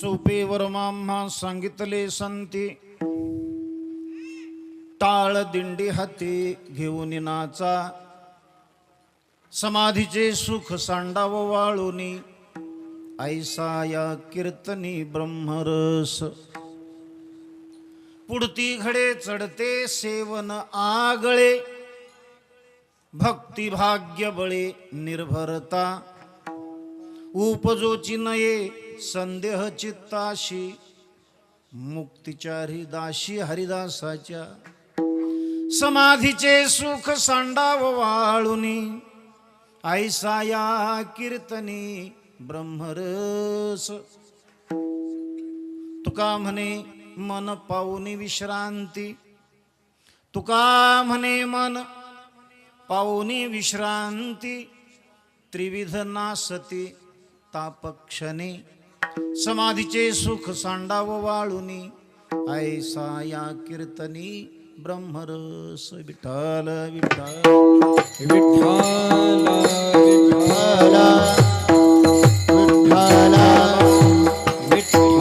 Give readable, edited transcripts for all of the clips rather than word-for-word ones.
सोपेवर आम्हा सांगितले संती, टाळ दिंडी हाती घेऊन नाचा, समाधीचे सुख सांडाव वाळुनी, ऐसा या कीर्तनी ब्रह्मरस. पुढती घडे चढते सेवन आगळे, भक्ती भाग्य बळे निर्भरता, उपजोची नये संदेह चित्ताशी, मुक्तीचारी दाशी हरिदासाच्या. समाधीचे सुख सांडाव वाळुनी, ऐसा या कीर्तनी ब्रह्मरस. तुका म्हणे मन पाऊनी विश्रांती, तुका म्हणे मन पाऊनी विश्रांती, त्रिविध नासती तापक्षणी, समाधीचे सुख सांडाव वाळुनी, ऐसा या कीर्तनी ब्रह्मरस. विठ्ठल विठ्ठल विठ्ठल विठ्ठल विठ्ठल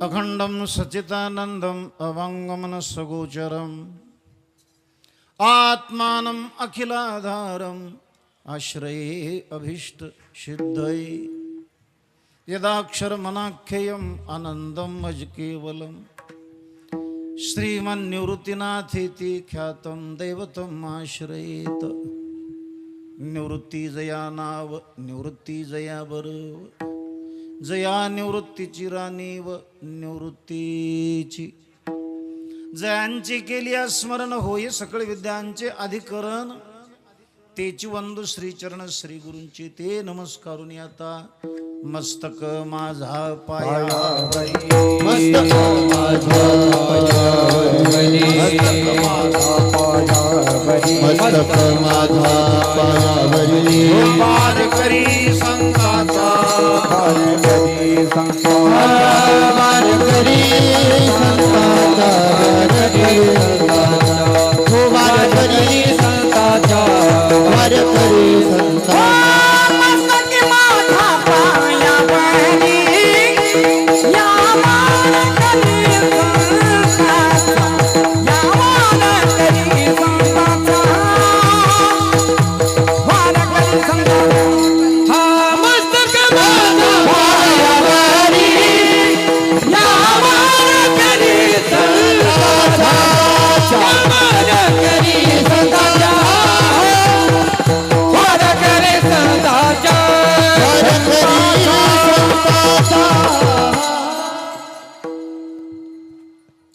अखंडं सच्चिदानंदं अवाङ्गमनसगोचरम् आत्मानं अखिलाधारम् आश्रये अभीष्ट सिद्धये. यदाक्षरमनाख्ययम् आनन्दं अज केवलम् श्रीमन्निवृत्तिनाथेति ख्यातं दैवतम् आश्रयेत. निवृत्ती जया नाव निवृत्ती जया बरव, जया निवृत्तीची राणी व निवृत्तीची. जयांची केली स्मरण होय सकळ विद्यांचे अधिकरण, तेची वंदू श्रीचरण श्री गुरूंची ते नमस्कारून आता. मस्तक माझा पायावरी, मस्तक माझा पायावरी, मस्तक माझा पायावरी, पार करी संताचा, पार करी संताचा, पार करी संताचा, पार करी संताचा, पार करी संताचा.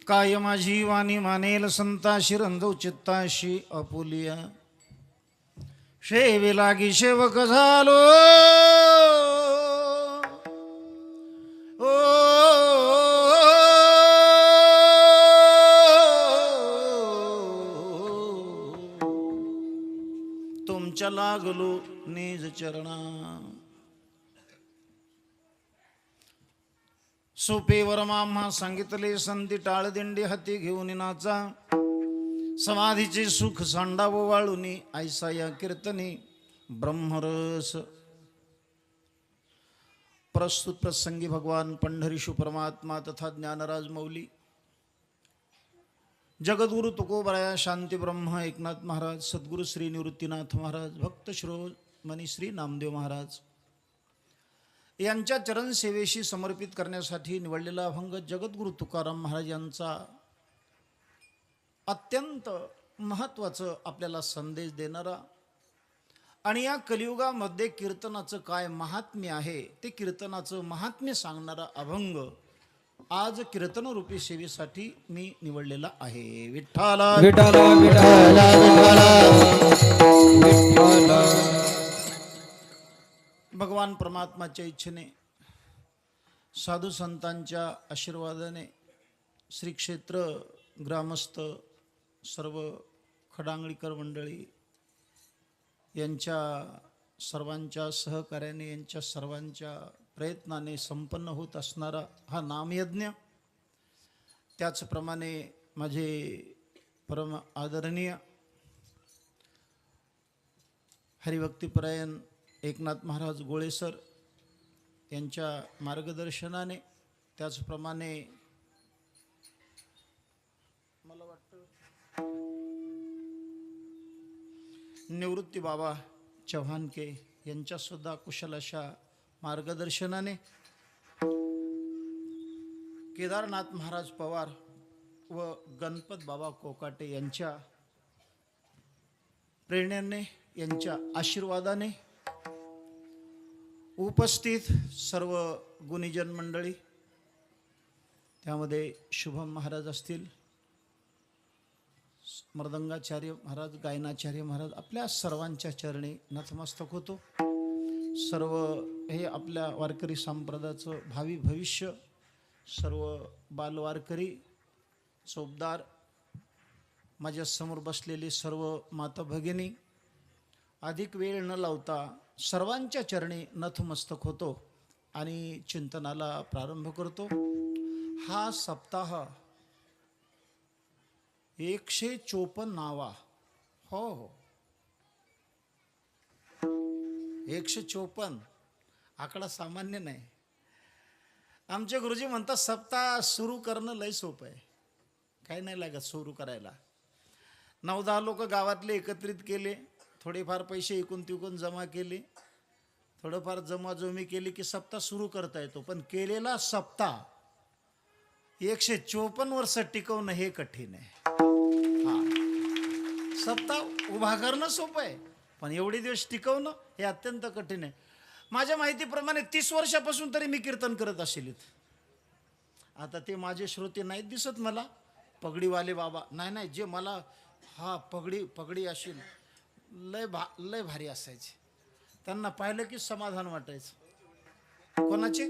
काय माझी वाणी मानेल संताशी, रंजव चित्ताशी अपुलिया. शेवे लागी सेवक झालो, ओ तुमच्या लागलो निज चरणा. सोपेवर आम्हा सांगितले संती, टाळ दिंडी हाती घेऊन नाचा, समाधीचे सुख सांडाव वाळुनी, ऐसा या कीर्तनी ब्रह्मरस. प्रस्तुत प्रसंगी भगवान पंढरीशु परमात्मा तथा ज्ञानराज मौली जगद्गुरु तुकोबराया शांती ब्रह्म एकनाथ महाराज, सद्गुरु श्री निवृत्तीनाथ महाराज, भक्त शिरोमणी श्री नामदेव महाराज यांच्या चरण सेवेशी समर्पित करण्यासाठी निवडलेला अभंग जगद्गुरु तुकाराम महाराज यांचा अत्यंत महत्त्वाचं आपल्याला संदेश देणारा आणि या कलियुगामध्ये कीर्तनाचं काय महात्म्य आहे ते कीर्तनाचं महात्म्य सांगणारा अभंग आज कीर्तनरूपी सेवेसाठी मी निवडलेला आहे. विठ्ठला विठ्ठला विठ्ठला विठ्ठला. भगवान परमात्माच्या इच्छेने साधू संतांच्या आशीर्वादाने श्री क्षेत्र ग्रामस्थ सर्व खडांगळीकर मंडळी यांच्या सर्वांच्या सहकार्याने यांच्या सर्वांच्या प्रयत्नाने संपन्न होत असणारा हा नामयज्ञ, त्याचप्रमाणे माझे परम आदरणीय हरिभक्तिपरायण एकनाथ महाराज गोळे सर यांच्या मार्गदर्शनाने, त्याचप्रमाणे मला वाटतं निवृत्ती बाबा चव्हाणके यांच्यासुद्धा कुशल अशा मार्गदर्शनाने, केदारनाथ महाराज पवार व गणपत बाबा कोकाटे यांच्या प्रेरणेने, यांच्या आशीर्वादाने उपस्थित सर्व गुणीजन मंडळी, त्यामध्ये शुभम महाराज असतील, मृदंगाचार्य महाराज, गायनाचार्य महाराज, आपल्या सर्वांच्या चरणी नतमस्तक होतो. सर्व हे आपल्या वारकरी संप्रदायाचं भावी भविष्य, सर्व बालवारकरी चोपदार, माझ्यासमोर बसलेले सर्व माता भगिनी, अधिक वेळ न लावता सर्वांच्या चरणी नतमस्तक होतो आणि चिंतनाला प्रारंभ करतो. हा सप्ताह 154 नावा, हो हो 154 आकडा सामान्य नाही. आमचे गुरुजी म्हणतात सप्ताह सुरू करणं लय सोपं आहे, काही नाही लागत सुरू करायला. 9-10 लोक गावातले एकत्रित केले, थोडेफार पैसे इकून तिकून जमा केले, थोडंफार जमाजमी केली की सप्ताह सुरू करता येतो. पण केलेला सप्ताह 154 वर्ष टिकवणं हे कठीण आहे. हा, सप्ताह उभा करणं सोपं आहे, पण एवढे दिवस टिकवणं हे अत्यंत कठीण आहे. माझ्या माहितीप्रमाणे 30 वर्षापासून तरी मी कीर्तन करत असेल. आता ते माझे श्रोते नाहीत दिसत मला, पगडीवाले बाबा नाही, जे मला हा पगडी अशी लय भारी असायची, त्यांना पाहिलं की समाधान वाटायचं. कोणाचे?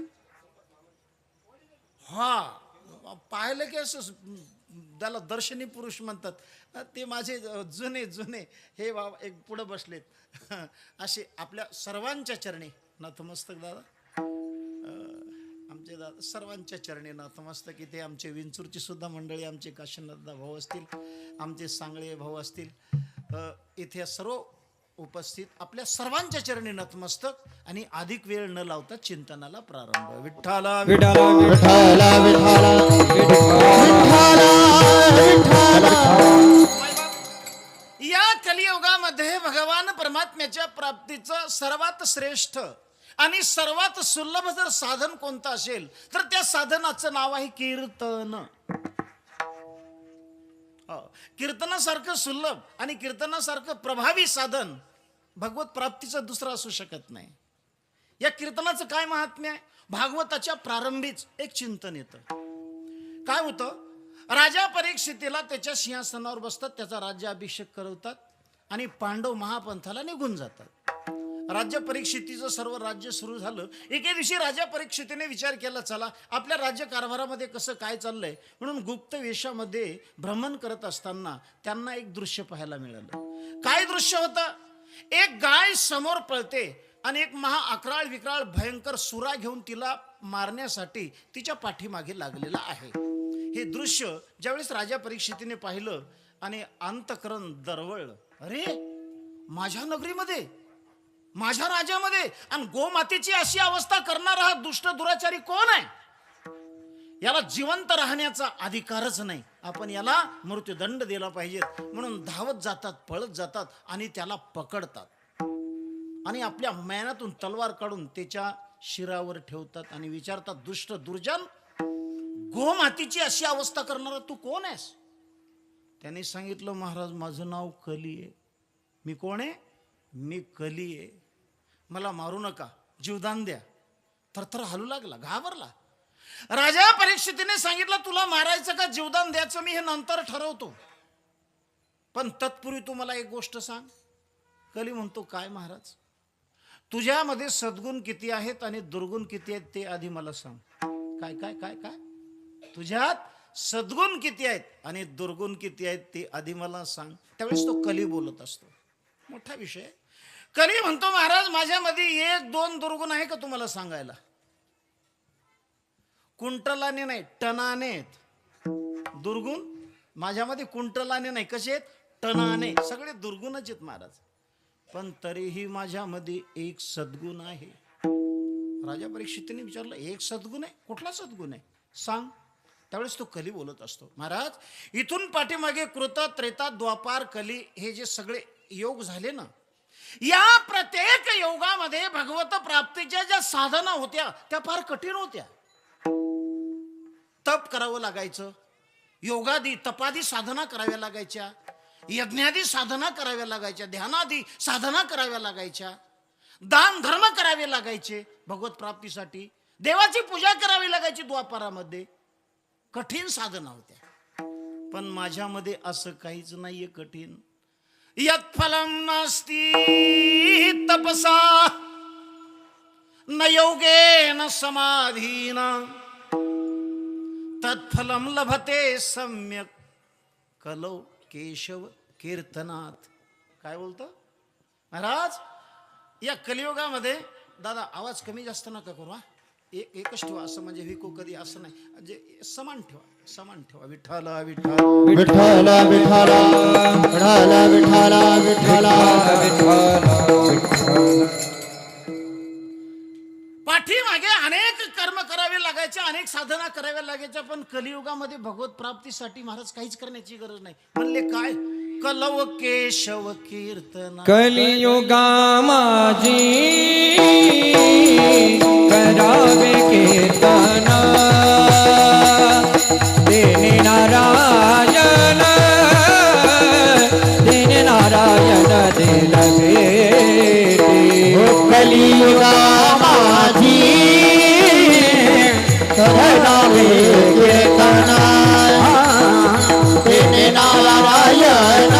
हा, पाहिलं की असं त्याला दर्शनी पुरुष म्हणतात, ते माझे जुने हे बाबा एक पुढं बसलेत. असे आपल्या सर्वांच्या चरणी नतमस्तक. दादा आमचे दादा सर्वांच्या चरणी नतमस्तक. इथे आमचे विंचूरची सुद्धा मंडळी, आमचे काशीनाथ भाऊ असतील, आमचे सांगळे भाऊ असतील, इथे सर्व उपस्थित आपल्या सर्वांच्या चरणी नतमस्तक आणि अधिक वेळ न लावता चिंतनाला प्रारंभ. विठ्ठला विठ्ठला विठ्ठला विठ्ठला. या कलियुगामध्ये भगवान परमात्म्याच्या प्राप्तीचं सर्वात श्रेष्ठ आणि सर्वात सुलभ जर साधन कोणतं असेल तर त्या साधनाचं नाव आहे कीर्तन. कीर्तनासारखं सुलभ आणि कीर्तनासारखं प्रभावी साधन भगवत प्राप्तीचं दुसरं असू शकत नाही. या कीर्तनाचं काय महात्म्य आहे? भागवताच्या प्रारंभीच एक चिंतन येतं. काय होतं? राजा परीक्षितीला त्याच्या सिंहासनावर बसतात, त्याचा राज्याभिषेक करवतात आणि पांडव महापंथाला निघून जातात. राज्य परीक्षितीचं सर्व राज्य सुरू झालं. एके दिवशी राजा परीक्षितीने विचार केला, चला आपल्या राज्य कारभारामध्ये कसं काय चाललंय, म्हणून गुप्त वेशामध्ये भ्रमण करत असताना त्यांना एक दृश्य पाहायला मिळालं. काय दृश्य होतं? एक गाय समोर पळते आणि एक अकराळ विकराळ भयंकर सुरा घेऊन तिला मारण्यासाठी तिच्या पाठीमागे लागलेला आहे. हे दृश्य ज्यावेळेस राजा परीक्षितीने पाहिलं आणि अंतःकरण दरवळलं. अरे, माझ्या नगरीमध्ये, माझ्या राज्यामध्ये आणि गोमातेची अशी अवस्था करणारा हा दुष्ट दुराचारी कोण आहे? याला जिवंत राहण्याचा अधिकारच नाही, आपण याला मृत्यूदंड दिला पाहिजे. म्हणून धावत जातात, पळत जातात आणि त्याला पकडतात आणि आपल्या मेहनतून तलवार काढून त्याच्या शिरावर ठेवतात आणि विचारतात, दुष्ट दुर्जन, गोमातीची अशी अवस्था करणारा तू कोण आहेस? त्यांनी सांगितलं, महाराज माझं नाव कली आहे. मी कोण आहे? मी कली आहे. मला मारू नका, जीवदान द्या. थरथर हलू लागला, घाबरला. राजा परीक्षितीने सांगितलं, तुला मारायचं का जीवदान द्यायचं मी हे नंतर ठरवतो, पण तत्पूर्वी तू मला एक गोष्ट सांग. कली म्हणतो, काय महाराज? तुझ्यामध्ये सद्गुण किती आहेत आणि दुर्गुण किती आहेत ते आधी मला सांग. काय काय काय काय? तुझ्यात सद्गुण किती आहेत आणि दुर्गुण किती आहेत ते आधी मला सांग. त्यावेळेस तो कली बोलत असतो. मोठा विषय. कली म्हणतो, महाराज माझ्यामध्ये एक दोन दुर्गुण आहे का तुम्हाला सांगायला? कुंटलाने नाही, टनाने आहेत दुर्गुण माझ्यामध्ये. कुंटलाने नाही, कसे आहेत? टनाने. सगळे दुर्गुणच आहेत महाराज, पण तरीही माझ्यामध्ये एक सद्गुण आहे. राजा परीक्षितीने विचारलं, एक सद्गुण आहे? कुठला सद्गुण आहे सांग. त्यावेळेस तो कली बोलत असतो, महाराज इथून पाठीमागे कृत, त्रेता, द्वापार, कली हे जे सगळे योग झाले ना, या प्रत्येक योगामध्ये भगवत प्राप्तीच्या ज्या साधना होत्या त्या फार कठीण होत्या. तप करावं लागायचं, योगादी तपादी साधना कराव्या लागायच्या, यज्ञादी साधना कराव्या लागायच्या, ध्यानादी साधना कराव्या लागायच्या, दान धर्म करावे लागायचे भगवत प्राप्तीसाठी, देवाची पूजा करावी लागायची. द्वापारामध्ये कठीण साधना होत्या, पण माझ्यामध्ये असं काहीच नाहीये कठीण. यत् फलम नास्ति तपसा न योगेन समाधीना तत्फलम लभते सम्यक कलौ केशव कीर्तनात. काय बोलतो महाराज? या कलियुगामध्ये, दादा आवाज कमी जास्त नका करू, हा एकच ठेवा, असं म्हणजे विको कधी असं नाही, म्हणजे समान ठेवा, समान ठेवा. विठ्ठला विठ्ठला विठ्ठला विठ्ठला विठ्ठला विठ्ठला विठ्ठला. पाठीमागे अनेक कर्म करावे लागायचे, अनेक साधना कराव्या लागायच्या, पण कलियुगामध्ये भगवत प्राप्तीसाठी महाराज काहीच करण्याची गरज नाही. म्हणले काय? कलव केशव कीर्तन. कलियुगा माझी करावे कीर्तन, देने नारायण, देने नारायण दिल भेटे. कलियुगा माझी करावे कीर्तन, देने नारायण,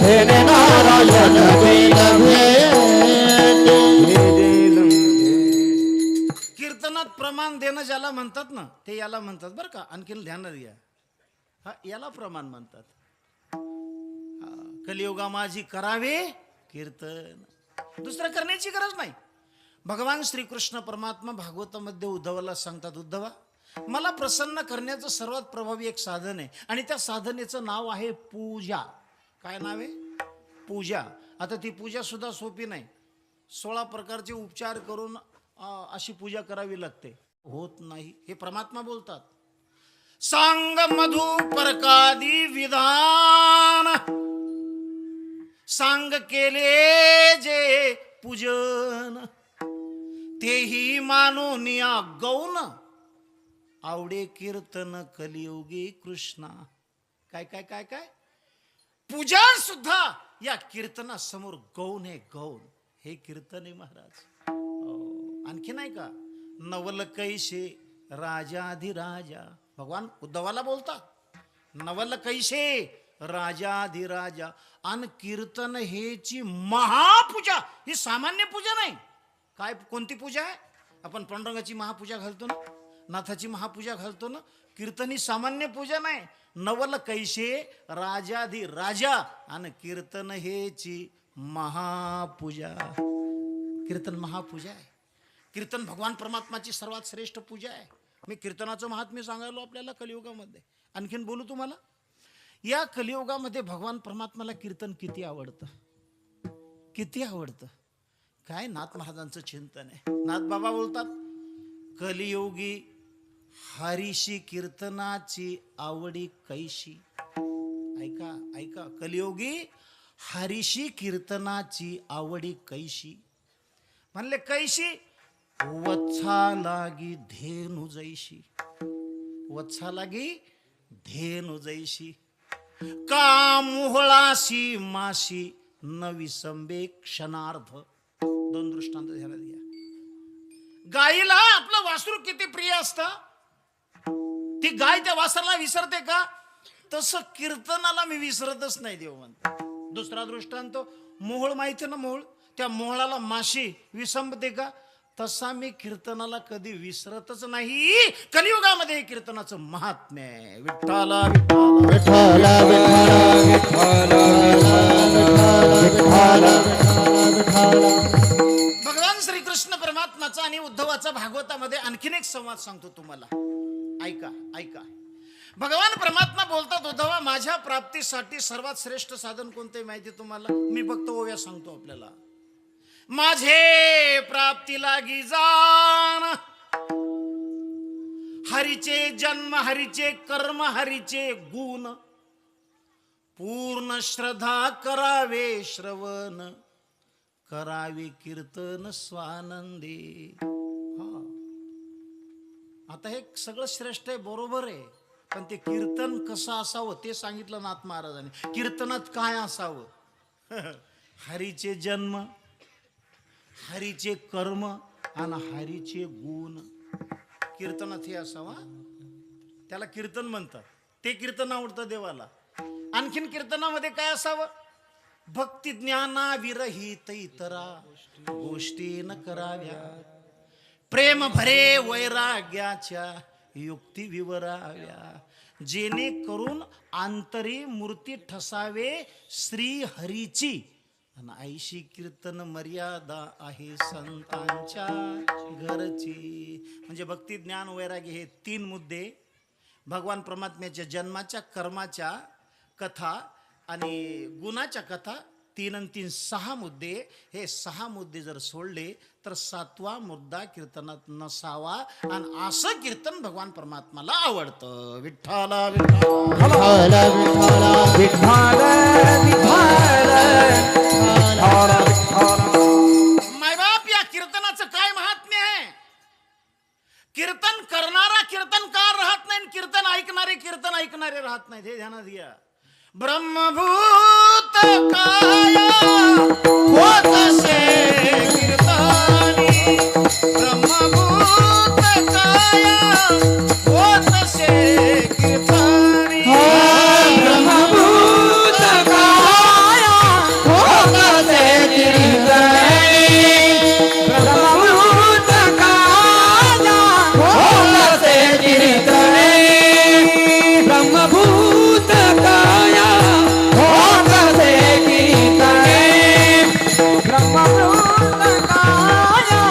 देने नारायण दिल भेटे. कीर्तनात प्रमाण देणं ज्याला म्हणतात ना, ते याला म्हणतात बरं का, आणखीन ध्यानात घ्या. हा याला प्रमाण म्हणतात. कलियुगा माझी करावे कीर्तन, दुसरं करण्याची गरज नाही. भगवान श्रीकृष्ण परमात्मा भागवतामध्ये उद्धवाला सांगतात, उद्धवा मला प्रसन्न करण्याचं सर्वात प्रभावी एक साधन आहे आणि त्या साधनेचं नाव आहे पूजा. काय नाव आहे? पूजा. आता ती पूजा सुद्धा सोपी नाही. 16 प्रकारचे उपचार करून अशी पूजा करावी लागते, होत नाही. हे परमात्मा बोलतात. सांग मधु परकादी विधान, सांग केले जे पूजन, तेही मानोनिया गौन, आवडे कीर्तन कलियुगी कृष्णा. काय काय काय काय? पूजा सुद्धा या कीर्तनासमोर गौण आहे, गौण. हे कीर्तन आहे महाराज. आणखी नाही का? नवल कैसे राजाधिराजा. भगवान उद्धवाला बोलतात, नवल कैसे राजाधिराजा. आणि कीर्तन हेची महापूजा. ही सामान्य पूजा नाही. काय कोणती पूजा आहे? आपण पांडुरंगाची महापूजा घालतो ना, नाथाची महापूजा घालतो ना. कीर्तन ही सामान्य पूजा नाही. नवल कैसे राजाधिराजा आणि कीर्तन हेची महापूजा. कीर्तन महापूजा आहे. कीर्तन भगवान परमात्माची सर्वात श्रेष्ठ पूजा आहे. मी कीर्तनाचं महात्म्य सांगायलो आपल्याला कलियुगामध्ये. आणखीन बोलू तुम्हाला. या कलियुगामध्ये भगवान परमात्माला कीर्तन किती आवडतं, किती आवडतं. काय नाथ महाराजांचं चिंतन आहे. नाथ बाबा बोलतात, कलियोगी हरीशी कीर्तनाची आवडी कैशी. ऐका ऐका, कलियोगी हरीशी कीर्तनाची आवडी कैशी. म्हणले कैशी, वत्सा लागी धेनु जैशी. वत्सा लागी धेनु जैशी. का मोहळाशी माशी न विसंबे क्षणार्ध. दोन दृष्टांत ध्यानात घ्या. गायीला आपलं वासरू किती प्रिय असतं, ती गाय त्या वासराला विसरते का? तसं कीर्तनाला मी विसरतच नाही देव म्हणतो. दुसरा दृष्टांत, मोहोळ माहिती ना, मोहोळ, त्या मोहळाला माशी विसंबते का? तसा मी कीर्तनाला कधी विसरतच नाही. कलियुगामध्ये हे कीर्तनाचं महात्म्य आहे. विठ्ठला विठ्ठला भगवान श्रीकृष्ण परमात्माचा आणि उद्धवाचा भागवतामध्ये आणखीन एक संवाद सांगतो तुम्हाला. ऐका ऐका. भगवान परमात्मा बोलतात, उद्धवा माझ्या प्राप्तीसाठी सर्वात श्रेष्ठ साधन कोणते माहिती तुम्हाला? मी फक्त ओव्या सांगतो आपल्याला. माझे प्राप्ती लागी जाण, हरीचे जन्म हरीचे कर्म हरीचे गुण, पूर्ण श्रद्धा करावे श्रवण, करावे कीर्तन स्वानंदी. आता हे सगळं श्रेष्ठ आहे, बरोबर आहे, पण ते कीर्तन कसं असावं ते सांगितलं नाथ महाराजांनी. कीर्तनात काय असावं? हरीचे जन्म हरीचे कर्म आणि हरीचे गुण. कीर्तनात हे असावं, त्याला कीर्तन म्हणतात. ते कीर्तन आवडतं देवाला. आणखीन कीर्तनामध्ये काय असावं? भक्ती ज्ञाना विरहित इतरा गोष्टी न कराव्या, प्रेम भरे वैराग्याच्या युक्ती विवराव्या, जेणे करून आंतरी मूर्ती ठसावे श्री हरीची, आणि ऐशी कीर्तन मर्यादा आहे संतांच्या घरची. म्हणजे भक्ती ज्ञान वैराग्य हे तीन मुद्दे, भगवान परमात्म्याच्या जन्माच्या कर्माच्या कथा आणि गुणाच्या कथा, 3 आणि 3 6 मुद्दे. हे 6 मुद्दे जर सोडले तर 7वा मुद्दा कीर्तनात नसावा, आणि असं कीर्तन भगवान परमात्माला आवडतं. विठ्ठला विठ्ठला मायबाप, या कीर्तनाचं काय महात्म्य आहे? कीर्तन करणारा कीर्तनकार राहत नाही, कीर्तन ऐकणारे राहत नाहीत. हे ध्यानात घ्या. ब्रह्मभूत काया होतसे कीर्तनी, ब्रह्मभूत काया होतसे कीर्तनी, ब्रह्मभूत काया होतसे कीर्तनी, ब्रह्मभूत काया होतसे कीर्तनी, ब्रह्मभूत काया होतसे कीर्तनी, ब्रह्मभूत काया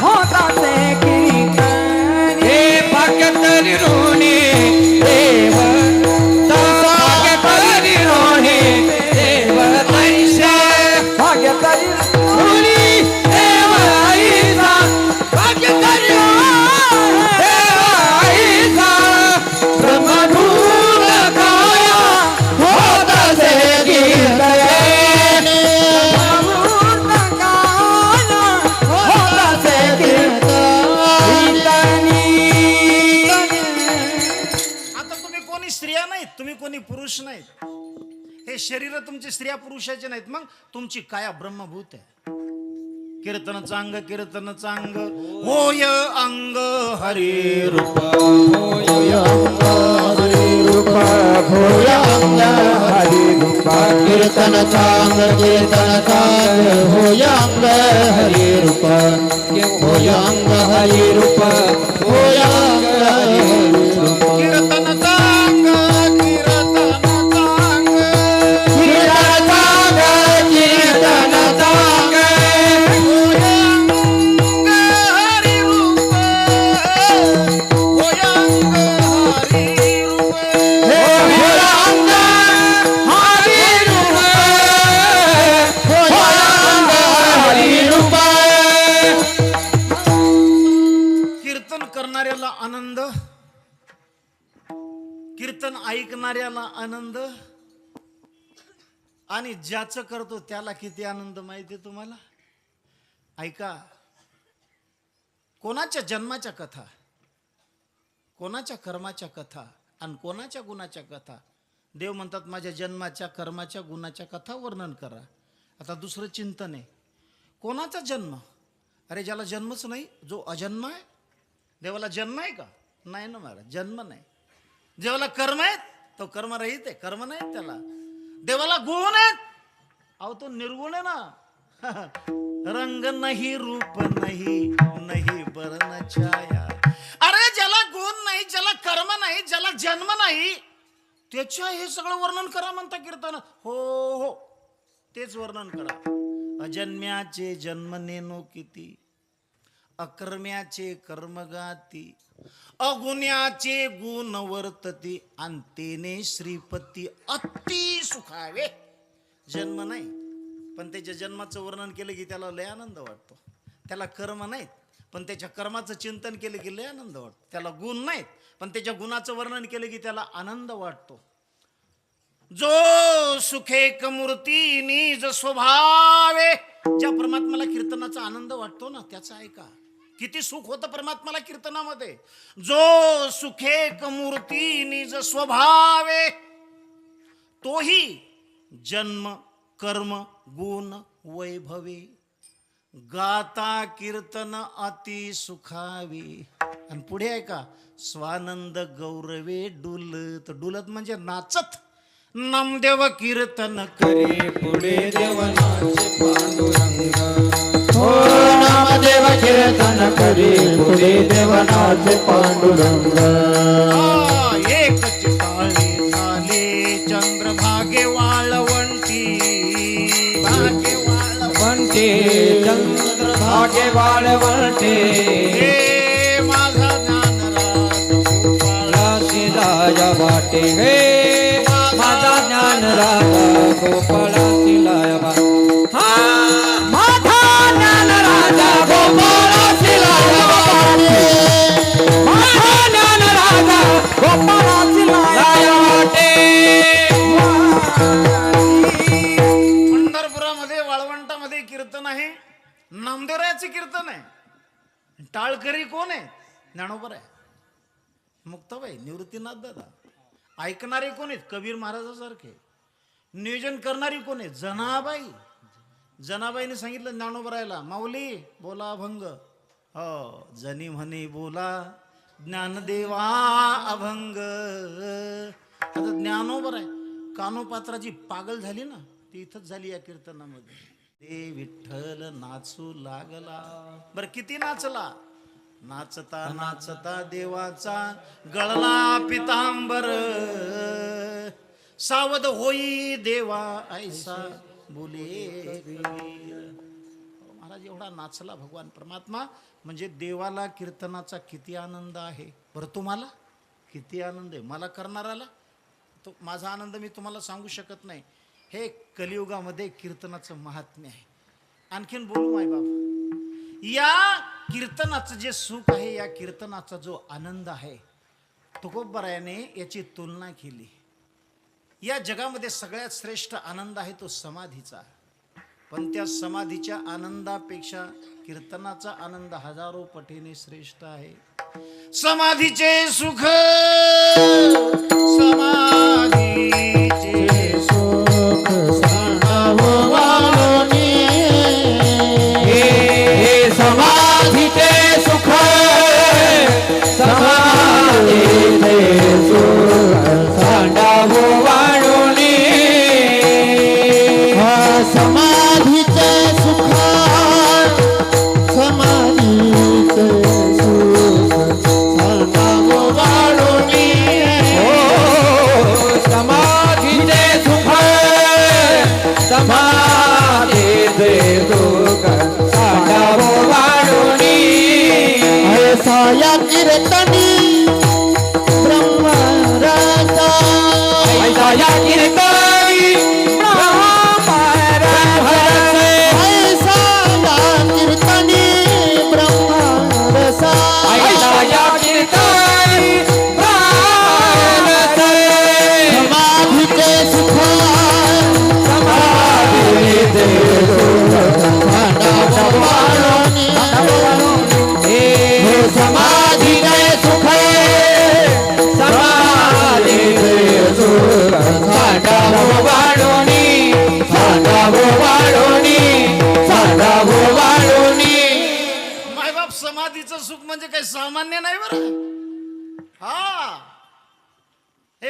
होतसे कीर्तनी. हे भाग्यकरी ऋणी देव, भाग्यकरी ऋणी देव ऐसा, भाग्यकरी ऋणी देव ऐसा, भाग्यकरी देव ऐसा, ब्रह्मभूत काया होतसे कीर्तनी, ब्रह्मभूत काया होतसे कीर्तनी. आता तुम्ही कोणी स्त्रिया नाहीत, तुम्ही कोणी पुरुष नाहीत. हे शरीर तुमचे स्त्रिया पुरुषाचे नाहीत, मग तुमची काया ब्रह्मभूत आहे. कीर्तन चांग होय अंग हरी रूप, होय अंग हरी रूप, होय अंग हरी रूप, कीर्तन चांग होय अंग हरी रूप, होय अंग हरी रूप, होय अंग हरी रूप, कीर्तन चांग कीर्तन चांग होय अंग हरी रूप, होय अंग हरी रूप, होय अंग हरी रूप, होय अंग हरी रूप. कीर्तन कीर्तन ऐकणाऱ्याला आनंद आणि ज्याचं करतो त्याला किती आनंद माहिती आहे तुम्हाला? ऐका, कोणाच्या जन्माच्या कथा, कोणाच्या कर्माच्या कथा आणि कोणाच्या गुणाच्या कथा. देव म्हणतात माझ्या जन्माच्या कर्माच्या गुणाच्या कथा वर्णन करा. आता दुसरं चिंतन आहे, कोणाचा जन्म? अरे ज्याला जन्मच नाही, जो अजन्म आहे. देवाला जन्म आहे का? नाही ना महाराज, जन्म नाही. देवाला कर्म आहेत, तो कर्मरहित आहे, कर्म नाही त्याला. देवाला गुण आहेत, अहो तो निर्गुण आहे ना. रंग नाही, रूप नाही, नाही बरण छाया. अरे ज्याला गुण नाही, ज्याला कर्म नाही, ज्याला जन्म नाही, त्याच्या हे सगळं वर्णन करा म्हणता कीर्तन. हो हो, तेच वर्णन करा. अजन्म्याचे जन्म नेनो किती, अकर्म्याचे कर्मगाती, अगुण्याचे गुण वर्तती, अंतेने श्रीपती अति सुखावे. जन्म नाही पण त्याच्या जन्माचं वर्णन केलं की त्याला लय आनंद वाटतो. त्याला कर्म नाहीत पण त्याच्या कर्माचं चिंतन केलं की लय आनंद वाटतो. त्याला गुण नाहीत पण त्याच्या गुणाचं वर्णन केलं की त्याला आनंद वाटतो. जो सुखेक मूर्ती निज स्वभावे, ज्या परमात्म्याला कीर्तनाचा आनंद वाटतो ना त्याचा ऐका किती सुख होतं परमात्म्याला कीर्तनामध्ये. जो सुखेक मूर्ती निज स्वभावे, तोही जन्म कर्म गुण वैभवे, गाता कीर्तन अति सुखावी. आणि पुढे ऐका, स्वानंद गौरवे डुलत. डुलत म्हणजे नाचत. नामदेव कीर्तन करे पुढे देवनाचे पांडुरंग. हो नामदेव कीर्तन करे पुढे देवनाचे पांडुरंग. एक चिताळे झाले चंद्रभागे वाळवंटी, भागे वंटे चंद्रभागे वाळवंटे. हे माझा ज्ञानराज गोपाळाची लाया वाटे. हे माझा ज्ञान राजा गोपाळाची लाया वाटे. माझा ज्ञान राजा गोपाळाची लाया वाटे. माझा ज्ञान राजा गोपाळाची लाया वाटे. पंढरपुरामध्ये वाळवंटामध्ये कीर्तन आहे, नामदेवरायाचे कीर्तन आहे. टाळकरी कोण आहे? ज्ञानोबा आहे, मुक्ताबाई, निवृत्तीनाथ दादा. ऐकणारे कोण आहेत? कबीर महाराजासारखे. नियोजन करणारी कोण आहे? जनाबाई. जनाबाईने सांगितलं ज्ञानोबरायला, माऊली बोला अभंग. हो, जनी म्हणे बोला ज्ञानदेवा अभंग. आता ज्ञानोबर आहे. कानोपात्राची पागल झाली ना, ती इथंच झाली या कीर्तनामध्ये. दे विठ्ठल नाचू लागला. बरं किती नाचला? नाचता नाचता देवाचा गळला पितांबर, सावध होई देवा ऐसा बोले कबीर. महाराज एवढा नाचला भगवान परमात्मा. म्हणजे देवाला कीर्तनाचा किती आनंद आहे. बरं तुम्हाला किती आनंद आहे? मला करणाराला तो माझा आनंद मी तुम्हाला सांगू शकत नाही. हे कलियुगामध्ये कीर्तनाचं महात्म्य आहे. आणखीन बोलू मायबाप, या कीर्तनाचं जे सुख आहे, या कीर्तनाचा जो आनंद आहे, तुकोबरायाने याची तुलना केली. या जगामध्ये सगळ्यात श्रेष्ठ आनंद आहे तो समाधीचा. पण त्या समाधीच्या आनंदापेक्षा कीर्तनाचा आनंद हजारो पटीने श्रेष्ठ आहे. समाधीचे सुख, समाधीचे सुख सांगावं वालोनी. हे समाधीचे सुख, समाधीचे सुख सांगावं वालोनी. समाधीचे सुख, समाधीचे सुख सांगावं वालोनी.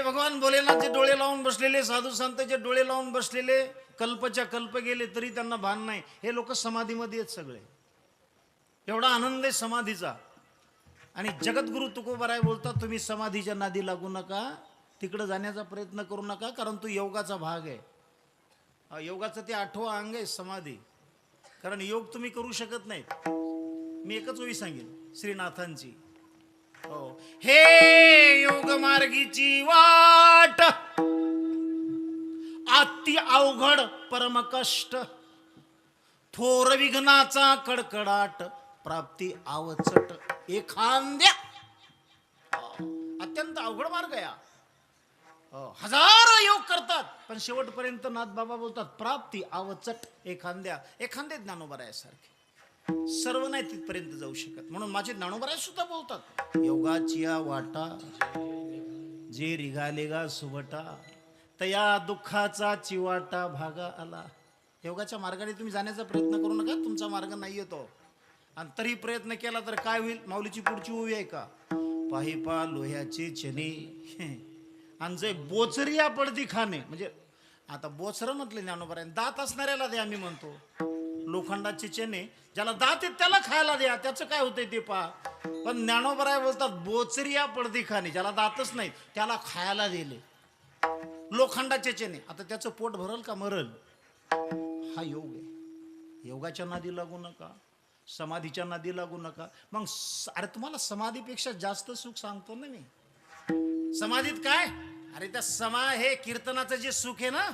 भगवान भोलेनाथ जे डोळे लावून बसलेले, साधू संत जे डोळे लावून बसलेले, कल्पच्या कल्प गेले तरी त्यांना भान नाही. हे लोक समाधीमध्ये आहेत सगळे. एवढा आनंद आहे समाधीचा. आणि जगद्गुरु तुकोबाराय बोलतात, तुम्ही समाधीच्या नादी लागू नका, तिकडे जाण्याचा प्रयत्न करू नका, कारण तो योगाचा भाग आहे. योगाचं ते 8वं अंग आहे समाधी. कारण योग तुम्ही करू शकत नाहीत. मी एकच ओळी सांगेन श्रीनाथांची, हो, हे योग मार्गीची वाट अति अवघड परम कष्ट, थोर विघ्नाचा कडकडाट, प्राप्ती आवचट एखाद्या. अत्यंत अवघड मार्ग आहे. हजारो योग करतात पण शेवटपर्यंत नाथबाबा बोलतात प्राप्ती आवचट एखाद्या. एखादे ज्ञानोबराय सारखे सर्व नाही तिथपर्यंत जाऊ शकत. म्हणून माझे ज्ञानोबराय सुद्धा बोलतात, योगाची वाटा जे रिगाले गा सुबटा, तया दुःखाचा चिवाटा भागा आला. योगाच्या मार्गाने तुम्ही जाण्याचा प्रयत्न करू नका, तुमचा मार्ग नाही येतो. आणि तरी प्रयत्न केला तर काय होईल? माऊलीची पुढची ओवी आहे का, पाही पा लोह्याचे चने आणि जे बोचरिया पडती खाणे. म्हणजे आता बोचरं म्हटलं ज्ञानोबरायने, दात असणाऱ्याला द्या आम्ही म्हणतो. लोखंडाचे चने ज्याला दात आहेत त्याला खायला द्या, त्याचं काय होतंय ते पहा. पण ज्ञानोबराय बोलतात बोचरिया पडती खाणे, ज्याला दातच नाहीत त्याला खायला दिले लोखंडाचे चने. आता त्याचं पोट भरल का मरल? हा योग आहे. योगाच्या नादी लागू नका, समाधीच्या नादी लागू नका. मग अरे तुम्हाला समाधीपेक्षा जास्त सुख सांगतो ना मी. समाधीत काय? अरे त्या हे कीर्तनाचं जे सुख आहे ना,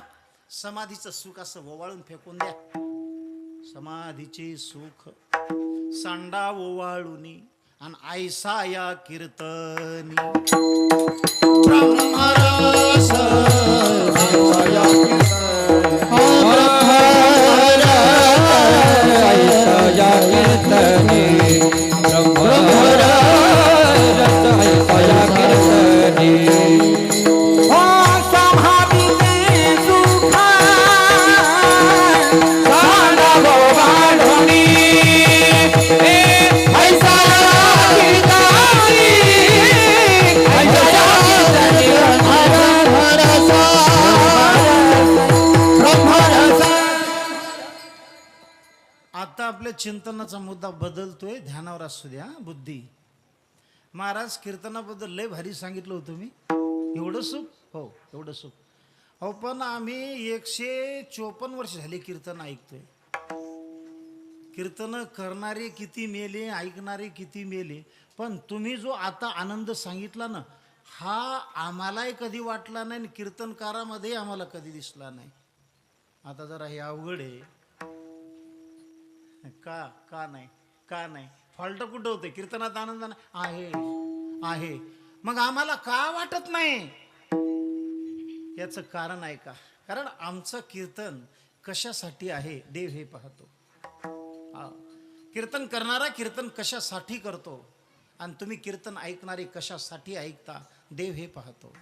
समाधीचं सुख असं ओवाळून फेकून द्या. समाधीचे सुख सांडा ओवाळूनी आणि ऐसा या कीर्तनी ब्रह्मरस आपल्या चिंतनाचा मुद्दा बदलतोय. ध्यानावर असू द्या बुद्धी. महाराज कीर्तनाबद्दल लय भारी सांगितलं होतं मी. एवढं सुख, हो एवढं सुख. हो पण आम्ही 154 वर्ष झाले कीर्तन ऐकतोय. कीर्तन करणारे किती मेले, ऐकणारे किती मेले, पण तुम्ही जो आता आनंद सांगितला ना, हा आम्हालाही कधी वाटला नाही, कीर्तनकारामध्ये आम्हाला कधी दिसला नाही. आता जरा हे अवघड आहे. का नाही फॉल्ट कुठं होते? कीर्तनात आनंद आहे, मग आम्हाला का वाटत नाही? याचं कारण आहे का? कारण आमचं कीर्तन कशासाठी आहे देव हे पाहतो. कीर्तन करणारा कीर्तन कशासाठी करतो आणि तुम्ही कीर्तन ऐकणारे कशासाठी ऐकता देव हे पाहतो.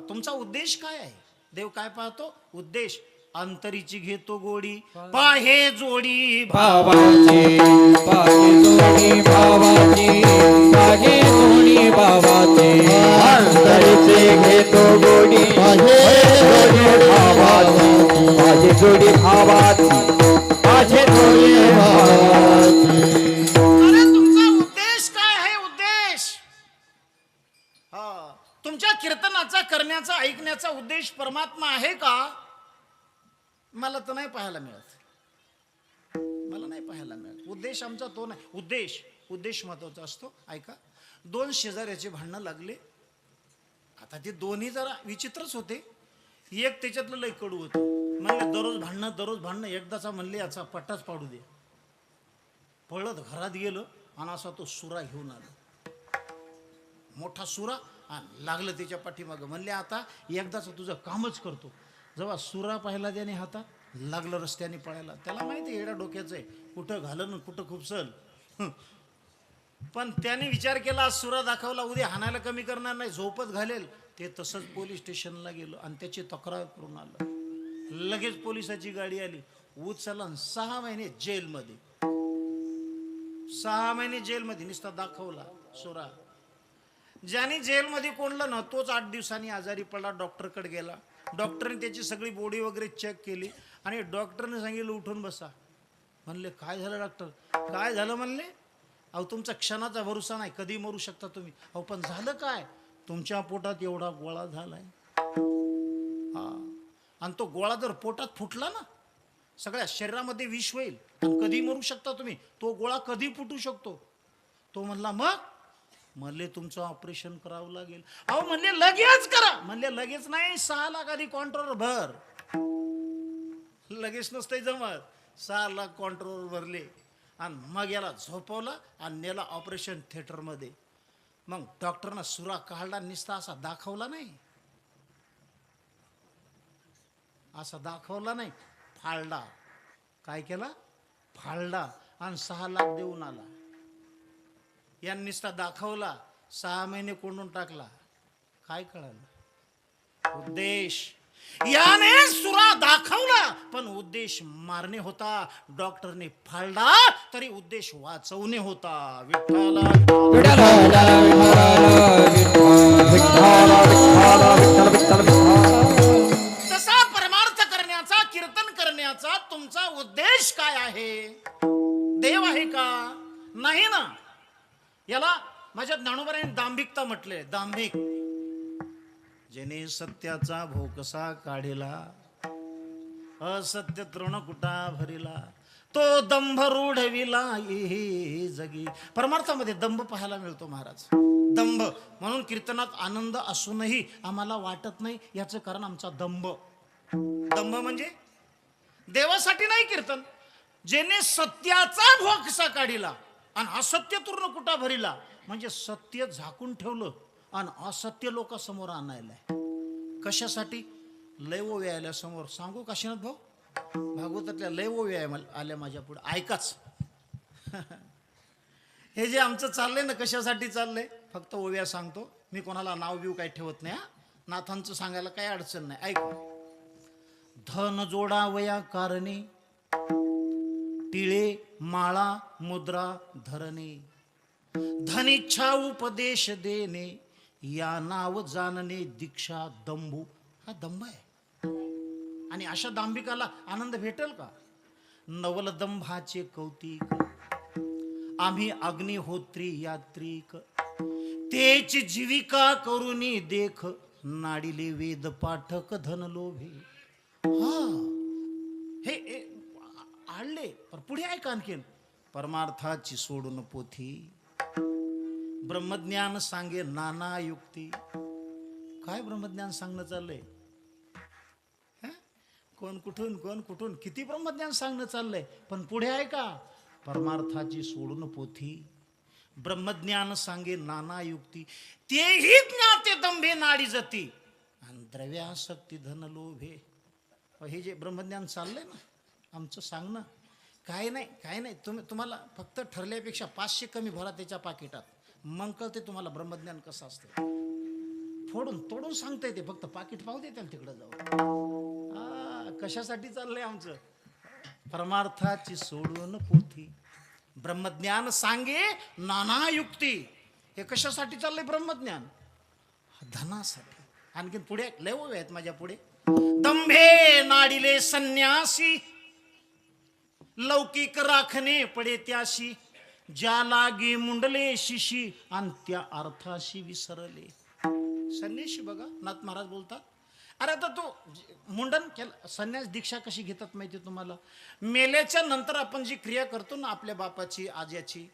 तुमचा उद्देश काय आहे? देव काय पाहतो? उद्देश. अंतरीची घेतो गोडी, पाहे जोडी भावाची, पाहे जोडी भावाची, पाहे जोडी भावाची. अंतरीची घेतो गोडी, पाहे जोडी भावाची, पाहे जोडी भावाची, पाहे जोडी भावाची. अरे तुमचा उद्देश काय आहे? उद्देश तुमच्या कीर्तनाचा, करण्याचा, ऐकण्याचा उद्देश परमात्मा आहे का? मला तर नाही पाहायला मिळत. उद्देश आमचा तो नाही. उद्देश महत्वाचा असतो. ऐका, 2 शेजाऱ्याचे भांडणं लागले. आता ते दोन्ही जरा विचित्रच होते. एक त्याच्यातलं लय कडू होतं. म्हणले दररोज भांडणं एकदाचा म्हणले याचा पट्टाच पाडू दे. पळत घरात गेलं आणि असा तो सुरा घेऊन आला, मोठा सुरा, लागलं त्याच्या पाठीमागं. म्हणले आता एकदाच तुझं कामच करतो. जेव्हा सुरा पाहिला त्याने हातात, लागलं रस्त्याने पळायला. त्याला माहिती एवढ्या डोक्याचं आहे, कुठं घालन कुठं खुपसल. पण त्याने विचार केला, आज सुरा दाखवला, उद्या हाणायला कमी करणार नाही, झोपच घालेल. ते तसंच पोलीस स्टेशनला गेलो आणि त्याची तक्रार करून आलं. लगेच पोलिसाची गाडी आली, उचलला 6 महिने जेलमध्ये. 6 महिने जेलमध्ये नुसता दाखवला सुरा. ज्याने जेलमध्ये कोंडलं ना तोच 8 दिवसांनी आजारी पडला, डॉक्टरकडे गेला. डॉक्टरने त्याची सगळी बॉडी वगैरे चेक केली आणि डॉक्टरने सांगितलं उठून बसा. म्हणले काय झालं डॉक्टर? काय झालं म्हणले? अहो तुमचा क्षणाचा भरोसा नाही, कधी मरू शकता तुम्ही. अहो पण झालं काय? तुमच्या पोटात एवढा गोळा झालाय. हा, आणि तो गोळा जर पोटात फुटला ना सगळ्या शरीरामध्ये विष होईल आणि कधी मरू शकता तुम्ही. तो गोळा कधी फुटू शकतो. तो म्हणला मग? म्हणले तुमचं ऑपरेशन करावं लागेल. अहो म्हणले लगेच करा. म्हणले लगेच नाही, 6 लाख आधी काउंटरवर भर. लगेच नसतंय जमत. 6 लाख काउंटरवर भरले आणि मग याला झोपवलं आणि नेला ऑपरेशन थिएटर मध्ये. मग डॉक्टरना सुरा काढला, निसता असा दाखवला नाही, असा दाखवला नाही, फाळला. काय केला? फाळला आणि 6 लाख देऊन आला. यांनी निसता दाखवला, 6 महिने कोंडून टाकला. काय कळालं? उद्देश. याने सुरा दाखवला पण उद्देश मारणे होता. डॉक्टरने फाळला तरी उद्देश वाचवणे होता. विठ्ठला तसा परमार्थ करण्याचा, कीर्तन करण्याचा तुमचा उद्देश काय आहे? देव आहे का? नाही ना. याला माझ्या ज्ञानोबाने दांभिकता म्हटले. दांभिक. जेने सत्याचा भोकसा काढिला, असत्य तृणकुटा भरिला, तो दंभ रूढविला ही जगी. परमार्थामध्ये दंभ पाहायला मिळतो महाराज. दंभ म्हणून कीर्तनात आनंद असूनही आम्हाला वाटत नाही, याचं कारण आमचा दंभ. दंभ म्हणजे देवासाठी नाही कीर्तन. जेने सत्याचा भोकसा काढिला आणि असत्य तृणकुटा भरिला, म्हणजे सत्य झाकून ठेवलं आणि असत्य लोकांसमोर आणायलाय. कशासाठी? लय ओव्या आल्या समोर. सांगू काशीनाथ भाऊ, भागवतातल्या लय ओव्या आल्या माझ्या पुढे. ऐकाच. हे जे आमचं चाललंय ना, कशासाठी चाललंय? फक्त ओव्या सांगतो मी, कोणाला नाव बिव काही ठेवत नाही. नाथांचं सांगायला काही अडचण नाही. ऐका. धन जोडावया कारणे, टिळे माळा मुद्रा धरणे, धनिच्छा उपदेश देणे, या नाव जाणणे दीक्षा दंभू. हा दंभ आहे. आणि अशा दांभिकाला आनंद भेटेल का? नवल दंभाचे कौतिक, आम्ही अग्निहोत्री यात्रिक, तेच जीविका करुनी देख, नाडिले वेद पाठक धन लोभे. हा हे आडले. पण पुढे ऐका आणखीन. परमार्थाची सोडून पोथी, ब्रह्मज्ञान सांगे नाना युक्ती. काय ब्रह्मज्ञान सांगणं चाललंय? कोण कुठून किती ब्रह्मज्ञान सांगणं चाललंय. पण पुढे ऐका. परमार्थाची सोडून पोथी, ब्रह्मज्ञान सांगे नाना युक्ती, तेही ज्ञाते दंभे नाडी जती, आणि द्रव्यासक्ती धन लोभे. हे जे ब्रह्मज्ञान चाललंय ना आमचं सांगणं, काय नाही. तुम्हाला फक्त ठरल्यापेक्षा 500 कमी भरा त्याच्या पाकिटात, मग कळते तुम्हाला ब्रह्मज्ञान कसं असतं. तोडून सांगता येते, फक्त पाकिट पाहू दे त्याला तिकडे जाऊ. कशासाठी चाललंय आमचं? परमार्थाची सोडून पोथी, ब्रह्मज्ञान सांगे नाना युक्ती. हे कशासाठी चाललंय ब्रह्मज्ञान? धनासाठी. आणखीन पुढे लय ओव्या आहेत माझ्या पुढे. दंभे नाडिले संन्यासी, लौकिक राखणे पडे त्याशी, ज्या लागी मुंडले शिशी, आणि त्या अर्थाशी विसरले. संन्याशी बघा, नाथ महाराज बोलतात. अरे आता तो मुंडन केलं, संन्यास दीक्षा कशी घेतात माहिती तुम्हाला? मेल्याच्या नंतर आपण जी क्रिया करतो ना आपल्या बापाची आज्याची,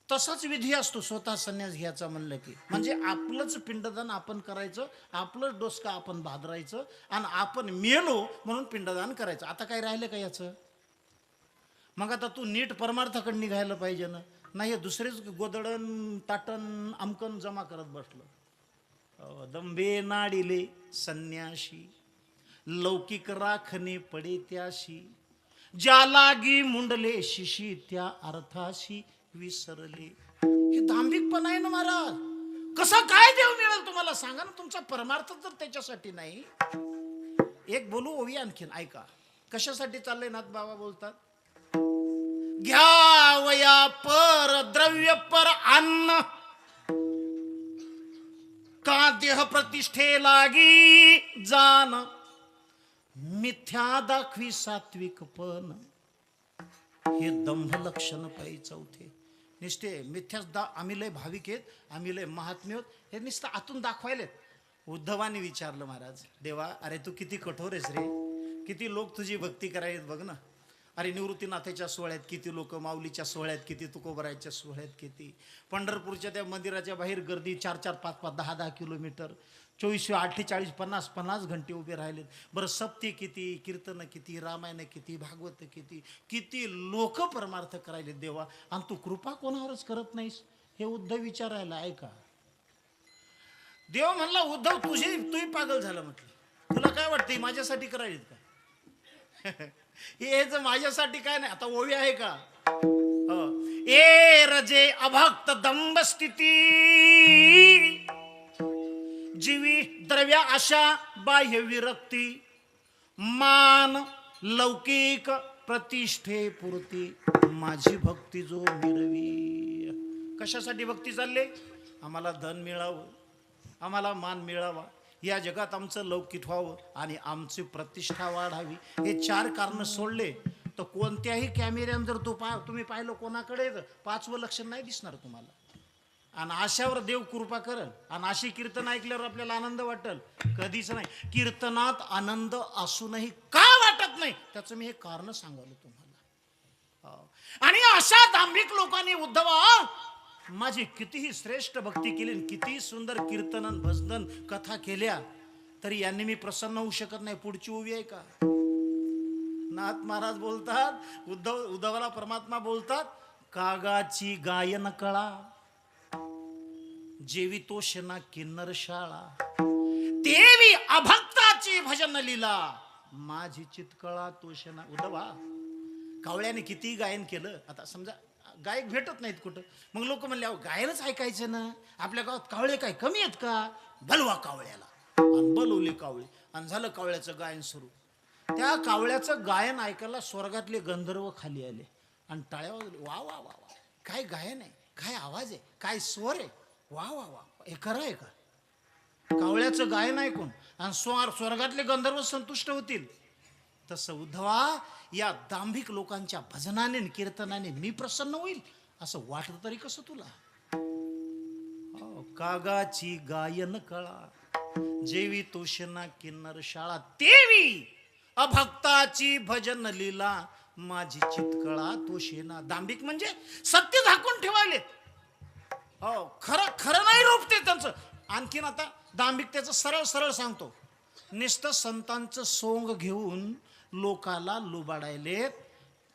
तसाच विधी असतो स्वतः संन्यास घ्यायचा म्हणलं की. म्हणजे आपलंच पिंडदान आपण करायचं, आपलंच डोसका आपण भादरायचं, आणि आपण मेलो म्हणून पिंडदान करायचं. आता काय राहिलं का याचं? मग आता तू नीट परमार्थाकडे निघायला पाहिजे ना. नाही दुसरेच गोदडन ताटन आमकन जमा करत बसलं. दंभे नाडिले संन्याशी, लौकिक राखणे पडे त्याशी, ज्या लागी मुंडले शिशी, त्या अर्थाशी विसरले. हे दांभिकपणा आहे ना महाराज. कसा काय देव मिळेल तुम्हाला सांगा ना? तुमचा परमार्थ तर त्याच्यासाठी नाही. एक बोलू ओवी आणखीन, ऐका. कशासाठी चाललंय? नाथ बाबा बोलतात, घ्यावया पर द्रव्य पर अन्न, का देह प्रतिष्ठे लागी जान, मिथ्या दाखवी सात्विकपण, हे दंभ लक्षण पायी चौथे. निष्ठे मिथ्याच आम्ही लय भाविक आहेत, आम्ही लय महात्मे आहोत, हे नुसतं आतून दाखवायलेत. उद्धवाने विचारलं महाराज, देवा अरे तू किती कठोर आहेस रे, किती लोक तुझी भक्ती करायत बघ ना. अरे निवृत्तीनाथाच्या सोहळ्यात किती लोक, माऊलीच्या सोहळ्यात किती, तुकोबरायच्या सोहळ्यात किती, पंढरपूरच्या त्या मंदिराच्या बाहेर गर्दी 4-4, 5-5, 10-10 किलोमीटर, 24, 48, 50 घंटे उभे राहिलेत. बरं सप्ते किती, कीर्तन किती, रामायण किती, भागवत किती, किती लोक परमार्थ करायले देवा, आणि तू कृपा कोणावरच करत नाहीस. हे उद्धव विचारायला ऐका. देव म्हणला उद्धव तूही पागल झालं म्हटलं, तुला काय वाटतं माझ्यासाठी करायलेत का? हे जर माझ्यासाठी काय नाही. आता ओवी आहे का? ए रजे अभक्त दंभ स्थिती, जीवी द्रव्य आशा बाह्य विरक्ती, मान लौकिक प्रतिष्ठे पुरती, माझी भक्ती जो मिरवी. कशासाठी भक्ती चालले? आम्हाला धन मिळावं, आम्हाला मान मिळावा, या जगात आमचं लौकिक व्हावं आणि आमची प्रतिष्ठा वाढावी. हे 4 कारण सोडले तर कोणत्याही कॅमेऱ्यानं जर तुम्ही पाहिलं कोणाकडे 5वं लक्षण नाही दिसणार तुम्हाला. आणि अशावर देव कृपा करल. आणि अशी कीर्तन ऐकल्यावर आपल्याला आनंद वाटेल? कधीच नाही. कीर्तनात आनंद असूनही का वाटत नाही त्याचं मी हे कारण सांगालो तुम्हाला. आणि अशा दांभिक लोकांनी उद्धवा माझी कितीही श्रेष्ठ भक्ती केली, कितीही सुंदर कीर्तन भजन कथा केल्या, तरी यांनी मी प्रसन्न होऊ शकत नाही. पुढची उभी आहे का? नाथ महाराज बोलतात, उद्धवाला परमात्मा बोलतात, कागाची गायन कळा, जेवी तोषना किन्नर शाळा, देवी अभक्ताची भजन लीला, माझी चितकळा तोषना. उद्धवा कावळ्याने किती गायन केलं. आता समजा गायक भेटत नाहीत कुठं, मग लोक म्हणले अहो गायनच ऐकायचं ना, आपल्या गावात कावळे काय कमी आहेत का? बलवा कावळ्याला, आणि बलवले कावळे, आणि झालं कावळ्याचं गायन सुरू. त्या कावळ्याचं गायन ऐकायला स्वर्गातले गंधर्व खाली आले आणि टाळ्या वाजवले. वा वा वा वा, काय गायन आहे, काय आवाज आहे, काय स्वर आहे, वा वा वा, हे खरं आहे का? कावळ्याचं गायन ऐकून आणि स्वर्गातले गंधर्व संतुष्ट होतील. तसं उद्धवा या दांभिक लोकांच्या भजनाने कीर्तनाने मी प्रसन्न होईल असं वाटत तरी कसं तुला? कागाची गायन कळा, जेवी तोषना किन्नर शाळा, देवी अभक्ताची भजन लीला, माझी चितकळा तोषेना. दांभिक म्हणजे सत्य झाकून ठेवायले. हो, खरं नाही रूप ते त्यांचं. आणखीन आता दांभिकतेचं सरळ सरळ सांगतो. नुसतं संतांचं सोंग घेऊन लोकाला लुबाडायलेत,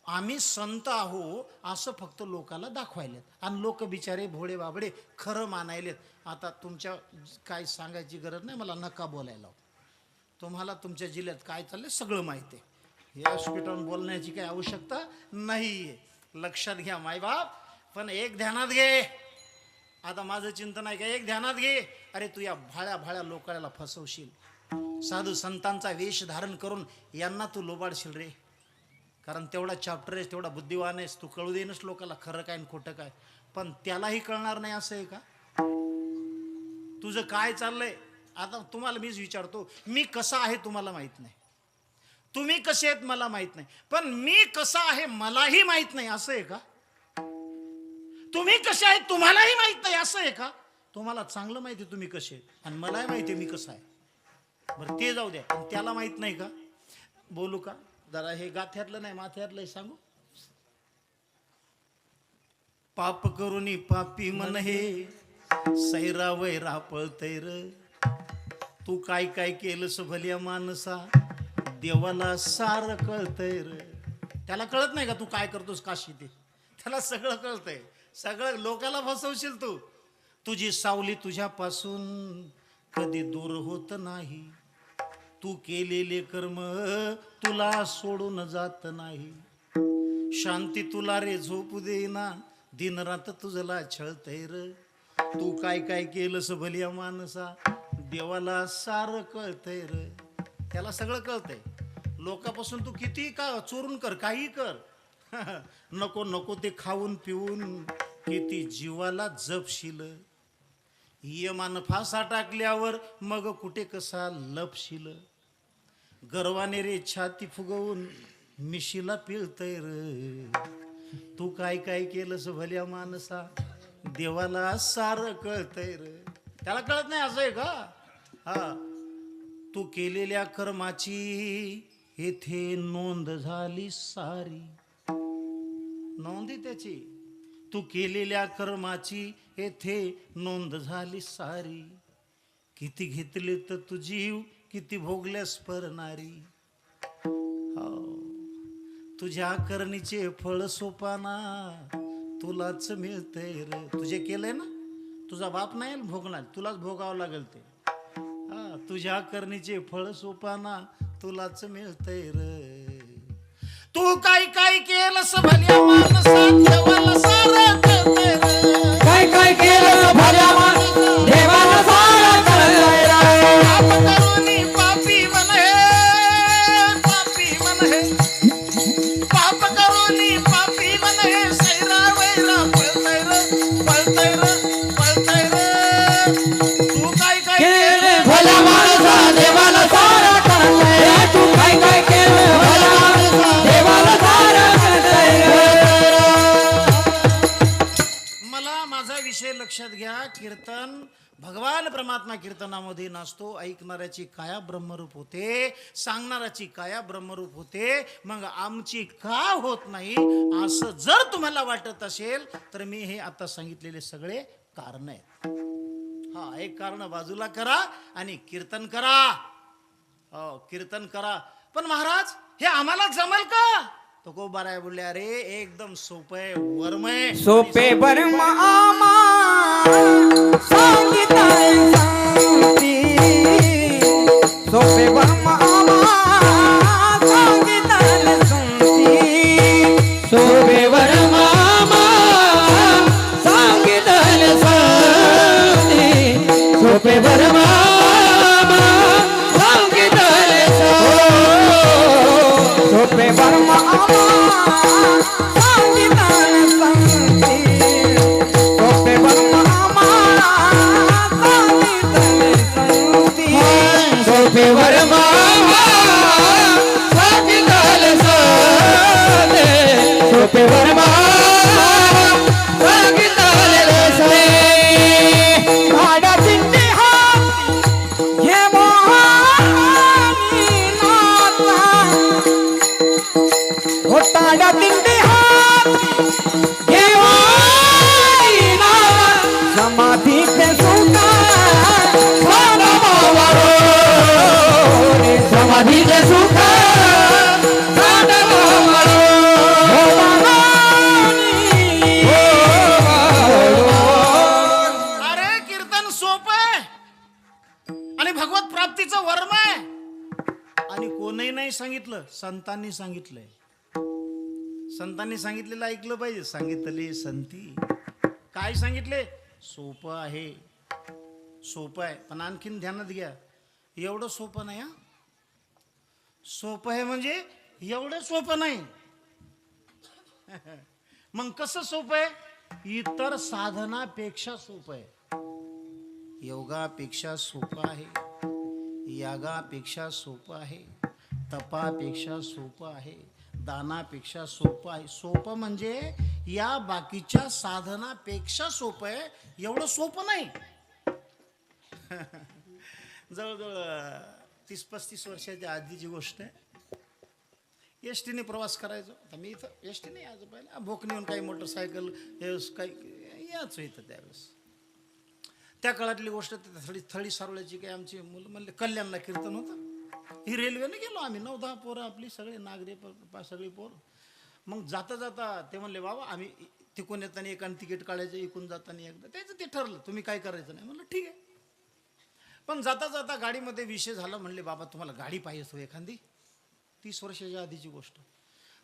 आम्ही संत आहो असं फक्त लोकाला दाखवायलेत, आणि लोक बिचारे भोळे बाबडे खरं मानायलेत. आता तुमच्या काय सांगायची गरज नाही, मला नका बोलायला. तुम्हाला तुमच्या जिल्ह्यात काय चाललंय सगळं माहिती आहे. या हॉस्पिटल बोलण्याची काही आवश्यकता नाही. लक्षात घ्या मायबाप. पण एक ध्यानात घे, आता माझं चिंतन आहे का, एक ध्यानात घे. अरे तू या भाळ्या लोकांना फसवशील, साधू संतांचा वेश धारण करून यांना तू लोबाडशील रे. कारण तेवढा चॅप्टर आहेस, तेवढा बुद्धिवान आहेस, तू कळू देनच लोकांना खरं काय आणि खोटं काय. पण त्यालाही कळणार नाही असं आहे का? तुझं काय चाललंय? आता तुम्हाला मीच विचारतो, मी कसा आहे तुम्हाला माहित नाही, तुम्ही कसे आहेत मला माहित नाही, पण मी कसा आहे मलाही माहित नाही असं आहे का? तुम्ही कसे आहेत तुम्हालाही माहित नाही असं आहे का? तुम्हाला चांगलं माहिती तुम्ही कसे आहेत आणि मलाही माहिती मी कसं आहे. बरं ते जाऊ द्या, पण त्याला माहित नाही का? बोलू का जरा? हे गाथ्यातलं नाही माथ्यातलं सांगू. पाप करूनी पापी मन हे सैरा वैरा पळतैर, तू काय काय केलंस भल्या माणसा, देवाला सार कळतंय र. त्याला कळत नाही का तू काय करतोस काशी? ते त्याला सगळं कळतंय. सगळं लोकाला फसवशील तू. तुझी सावली तुझ्यापासून कधी दूर होत नाही, तू केलेले कर्म तुला सोडून जात नाही, शांती तुला रे झोपू देना, दिन रात तुझला छळतय र. तू काय काय केलंस भल्या माणसा, देवाला सार कळतंय र. त्याला सगळं कळतंय. लोकांपासून तू किती का चोरून कर, काही कर, नको नको ते खाऊन पिऊन किती जीवाला जपशील. यमान फासा टाकल्यावर मग कुठे कसा लपशील, गर्वाने रे छाती फुगवून मिशीला पिळतय र. तू काय काय केलंस भल्या माणसा, देवाला सारं कळतय र. त्याला कळत नाही असं आहे का? हा, तू केलेल्या कर्माची येथे नोंद झाली सारी, नोंदी त्याची. तू केलेल्या कर्माची येथे नोंद झाली सारी, किती घेतले तर तू जीव, किती भोगल्यास परनारी. तुझ्या करणीचे फळ सोपाना तुलाच मिळतंय रे. तुझे केलंय ना, तुझा बाप नाही भोगणार, तुलाच भोगावं लागेल ते. हा, तुझ्या करणीचे फळ सोपाना तुलाच मिळतंय रे. तू काय काय केलंस भल्या माणसा, देवाला सारं कळतंय रे. काय काय केलं भल्या माणसा, देवाला सारं कळतंय रे. पाप करूनी पापी मन हे, पापी मन हे, पाप करूनी पापी मन हे, सैरा वैरा पळतंय रे, पळतंय रे, पळतंय रे. तू काय काय केलं भल्या माणसा, देवाला सारं कळतंय रे. तू काय काय केलं भल्या माणसा, देवाला सारं कळतंय रे. मला माझा विषय लक्षात घ्या. कीर्तन भगवान परमात्मा कीर्तनामध्ये नसतो. ऐकणाऱ्याची काया ब्रह्मरूप होते, सांगणाऱ्याची काया ब्रह्मरूप होते. मग आमची का होत नाही असं जर तुम्हाला वाटत असेल तर मी हे आता सांगितलेले सगळे कारण आहेत. हा, एक कारण बाजूला करा आणि कीर्तन करा. हो, कीर्तन करा. पण महाराज हे आम्हाला जमल का? तो को बाराय बोलले, अरे एकदम सोपे वर्मय, सोपे बर्म आमा सांगितले सांगती. सोपे बर्म आमा सांगितले सांगती. सोपे बर्म आमा सांगितले सांगती. सोपे बर्म आमा सांगितले सांगती. सोपे बर्म आमा समाधी पे सुखा समाधी पे सुखा अरे कीर्तन सोपं आहे आणि भगवत प्राप्तीचं वर्म आहे. आणि कोणीही नाही सांगितलं, संतांनी सांगितलंय. संतांनी सांगितलेलं ऐकलं पाहिजे. सांगितले संती काय सांगितले? सोपं आहे, सोपं आहे. पण आणखीन ध्यानात घ्या, एवढं सोपं नाही. हा, सोपं आहे म्हणजे एवढं सोपं नाही. मग कसं सोपं आहे? इतर साधनापेक्षा सोपं आहे. योगापेक्षा सोपं आहे, यागापेक्षा सोपं आहे, तपापेक्षा सोपं आहे, दानापेक्षा सोपं आहे. सोपं म्हणजे या बाकीच्या साधनापेक्षा सोपं आहे. एवढं सोपं नाही. जवळजवळ 30-35 वर्षाच्या आधीची गोष्ट आहे. एस टीने प्रवास करायचो. आता मी इथं एस टी नाही यायचो पहिला, भोकणी येऊन काही मोटरसायकल काही यायचो इथं त्यावेळेस. त्या काळातली गोष्ट थळी सारोळ्याची काही आमची मुलं म्हणले कल्याणला कीर्तन होतं. ही रेल्वेने गेलो आम्ही 9-10 पोरं आपली सगळे नागरे सगळी पोरं. मग जाता जाता ते म्हणले, बाबा आम्ही तिकून येताना एकाने तिकीट काढायचं, इकून जाताना एकदा. त्याचं ते ठरलं, तुम्ही काय करायचं नाही. म्हणलं ठीक आहे. पण जाता जाता गाडीमध्ये विषय झाला. म्हणले, बाबा तुम्हाला गाडी पाहिजे हो एखादी. 30 वर्षाच्या आधीची गोष्ट.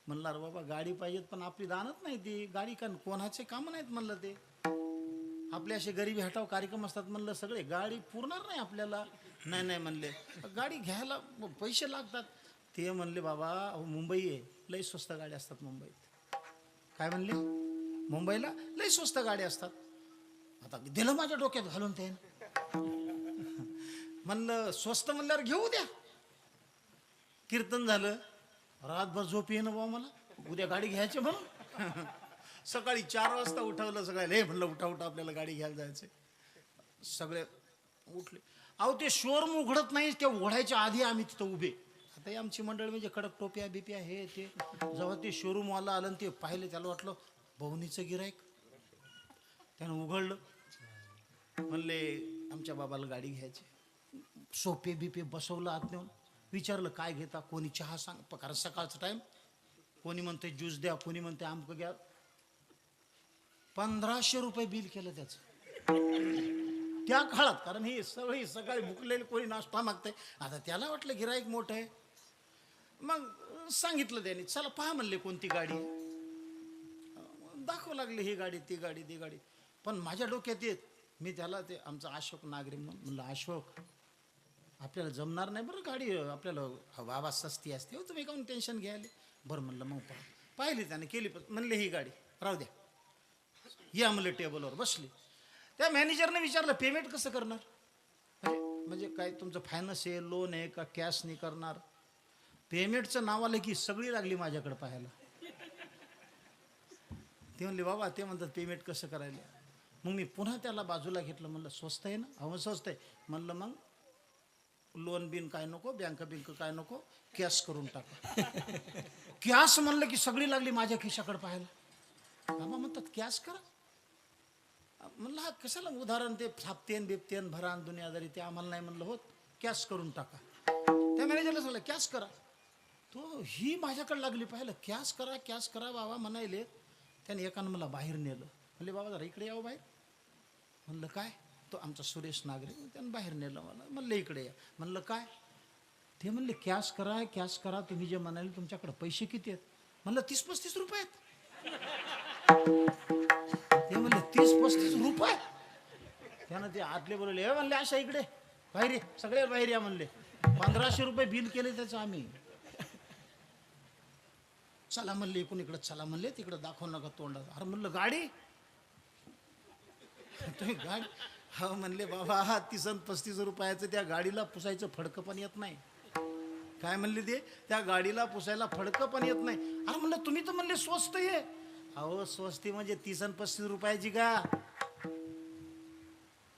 म्हणलं, अरे बाबा गाडी पाहिजेत पण आपली दानत नाही ती गाडी. का कोणाचे कामं नाहीत म्हणलं. ते आपले असे गरिबी हटाव कार्यक्रम असतात म्हणलं सगळे. गाडी पुरणार नाही आपल्याला. नाही नाही म्हणले, गाडी घ्यायला पैसे लागतात. ते म्हणले, बाबा मुंबई आहे, लई स्वस्त गाड्या असतात मुंबईत. काय म्हणले? मुंबईला लई स्वस्त गाड्या असतात. आता दिलं माझ्या डोक्यात घालून ते म्हणलं स्वस्त म्हणल्यावर घेऊ द्या. कीर्तन झालं, रातभर झोप येणं बा मला, उद्या गाडी घ्यायची म्हणून. सकाळी 4 वाजता उठवलं सगळ्याला, हे म्हणलं उठा उठा आपल्याला गाडी घ्यायला जायचंय. सगळे उठले. अहो ते शोरूम उघडत नाही, ते उघडायच्या आधी आम्ही तिथं उभे. आता ही आमची मंडळ म्हणजे कडक टोप्या बिप्या हे ते. जेव्हा ते शोरूम वाला आलं ते पाहिलं, त्याला वाटलं बवणीचं गिरायक. त्यानं उघडलं, म्हणले आमच्या बाबाला गाडी घ्यायची. सोपे बिपे बसवलं आत नेऊन, विचारलं काय घेता, कोणी चहा सांग, कारण सकाळचा टाइम, कोणी म्हणते ज्यूस द्या, कोणी म्हणते आमकं घ्या. 1500 रुपये बिल केलं त्याचं त्या काळात. कारण ही सगळी सकाळी भुकलेली, कोणी नाश्ता मागतंय. आता त्याला वाटलं गिराईक मोठं आहे, मग सांगितलं त्याने, चला पहा म्हणले कोणती गाडी आहे. दाखवू लागले ही गाडी ती गाडी ती गाडी. पण माझ्या डोक्यात येत, मी त्याला ते आमचा अशोक नागरे म्हणलं, अशोक आपल्याला जमणार नाही बरं गाडी, आपल्याला बाबा सस्ती असते, हो तुम्ही काहून टेन्शन घ्यायला. बरं म्हणलं मग पाहिली त्याने, केली. म्हणले ही गाडी राहू द्या, या म्हणलं. टेबलवर बसली. त्या मॅनेजरने विचारलं पेमेंट कसं करणार, म्हणजे काय तुमचं फायनान्स आहे, लोन आहे का कॅशने करणार. पेमेंटचं नाव आलं की सगळी लागली माझ्याकडे पाहायला. ते म्हणले बाबा, ते म्हणतात पेमेंट कसं करायला. मग मी पुन्हा त्याला बाजूला घेतलं, म्हणलं स्वस्त आहे ना. अहो स्वस्त आहे म्हणलं, मग लोन बिन काय नको, बँक बिंक काय नको, कॅश करून टाका. कॅश म्हणलं की सगळी लागली माझ्या खिशाकडे पाहायला. बाबा म्हणतात कॅश करा. म्हणलं हा कशाला उदाहरण, ते छापतेन बिपतेन भरान दुनियादारी, ते आम्हाला नाही म्हणलं होत, कॅश करून टाका. त्या मॅनेजरला सांगलं कॅश करा. तो ही माझ्याकडे लागली पाहिलं, कॅश करा बाबा म्हणायले. त्याने एकानं मला बाहेर नेलं. म्हणले बाबा जरा इकडे यावं बाहेर. म्हणलं काय, तो आमचा सुरेश नागरे, त्यानं बाहेर नेलं मला. म्हणलं इकडे या. म्हणलं काय, ते म्हणले कॅश करा, तुम्ही जे म्हणाले तुमच्याकडे पैसे किती आहेत. म्हणलं 30-35 रुपये आहेत. ते म्हणले 30-35 रुपये. त्यानं ते आतले बोलले, हे म्हणले अशा इकडे बाहेर ये, सगळे बाहेर या म्हणले. 1500 रुपये बिल केले त्याचं आम्ही. चला म्हणले इकडून इकडं चला म्हणले, तिकडं दाखवू नका तोंडात. अरे म्हणलं गाडी, तुम्ही गाडी, हा म्हणले बाबा हा 30-35 रुपयाचं त्या गाडीला पुसायचं फडकं पण येत नाही. काय म्हणले ते, त्या गाडीला पुसायला फडकं पण येत नाही. अरे म्हणलं तुम्ही तर म्हणले स्वस्त आहे. अहो स्वस्ती म्हणजे 30-35 रुपयाची का,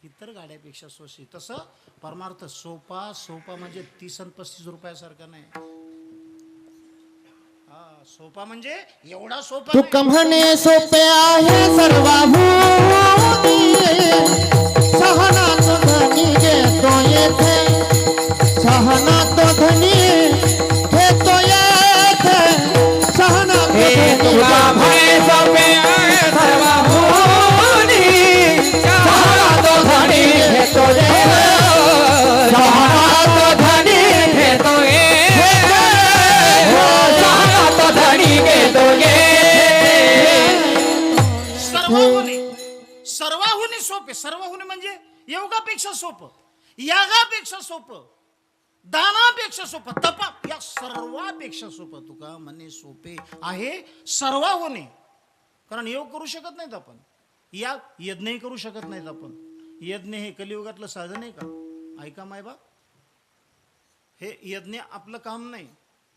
इतर गाड्यापेक्षा स्वस्त. तसं परमार्थ सोपा म्हणजे 30-35 रुपयासारखा नाही. हा सोपा म्हणजे एवढा सोपा तुक म्हणे सोपे आहे सर्वाभूती, सहना तो धनी घेतो येथे, सहना तो धनी घेतो येथे, सहना तुका म्हणे सोपे आहे सर्वाभूती, सहना तो धनी घेतो येथे, सहना तो धनी घेतो येथे, सहना तो धनी घेतो येथे. सर्वाहुनी सोपे. सर्वाहुनी म्हणजे योगापेक्षा सोपं, यागापेक्षा सोपं, दानापेक्षा सोपं, तपा या सर्वापेक्षा सोपं. तुका म्हणे सोपे आहे सर्वाहुनी. कारण योग करू शकत नाहीत आपण, या यज्ञही करू शकत नाहीत आपण. यज्ञ हे कलियुगातलं साधन आहे का. ऐका मायबाप, हे यज्ञ आपलं काम नाही.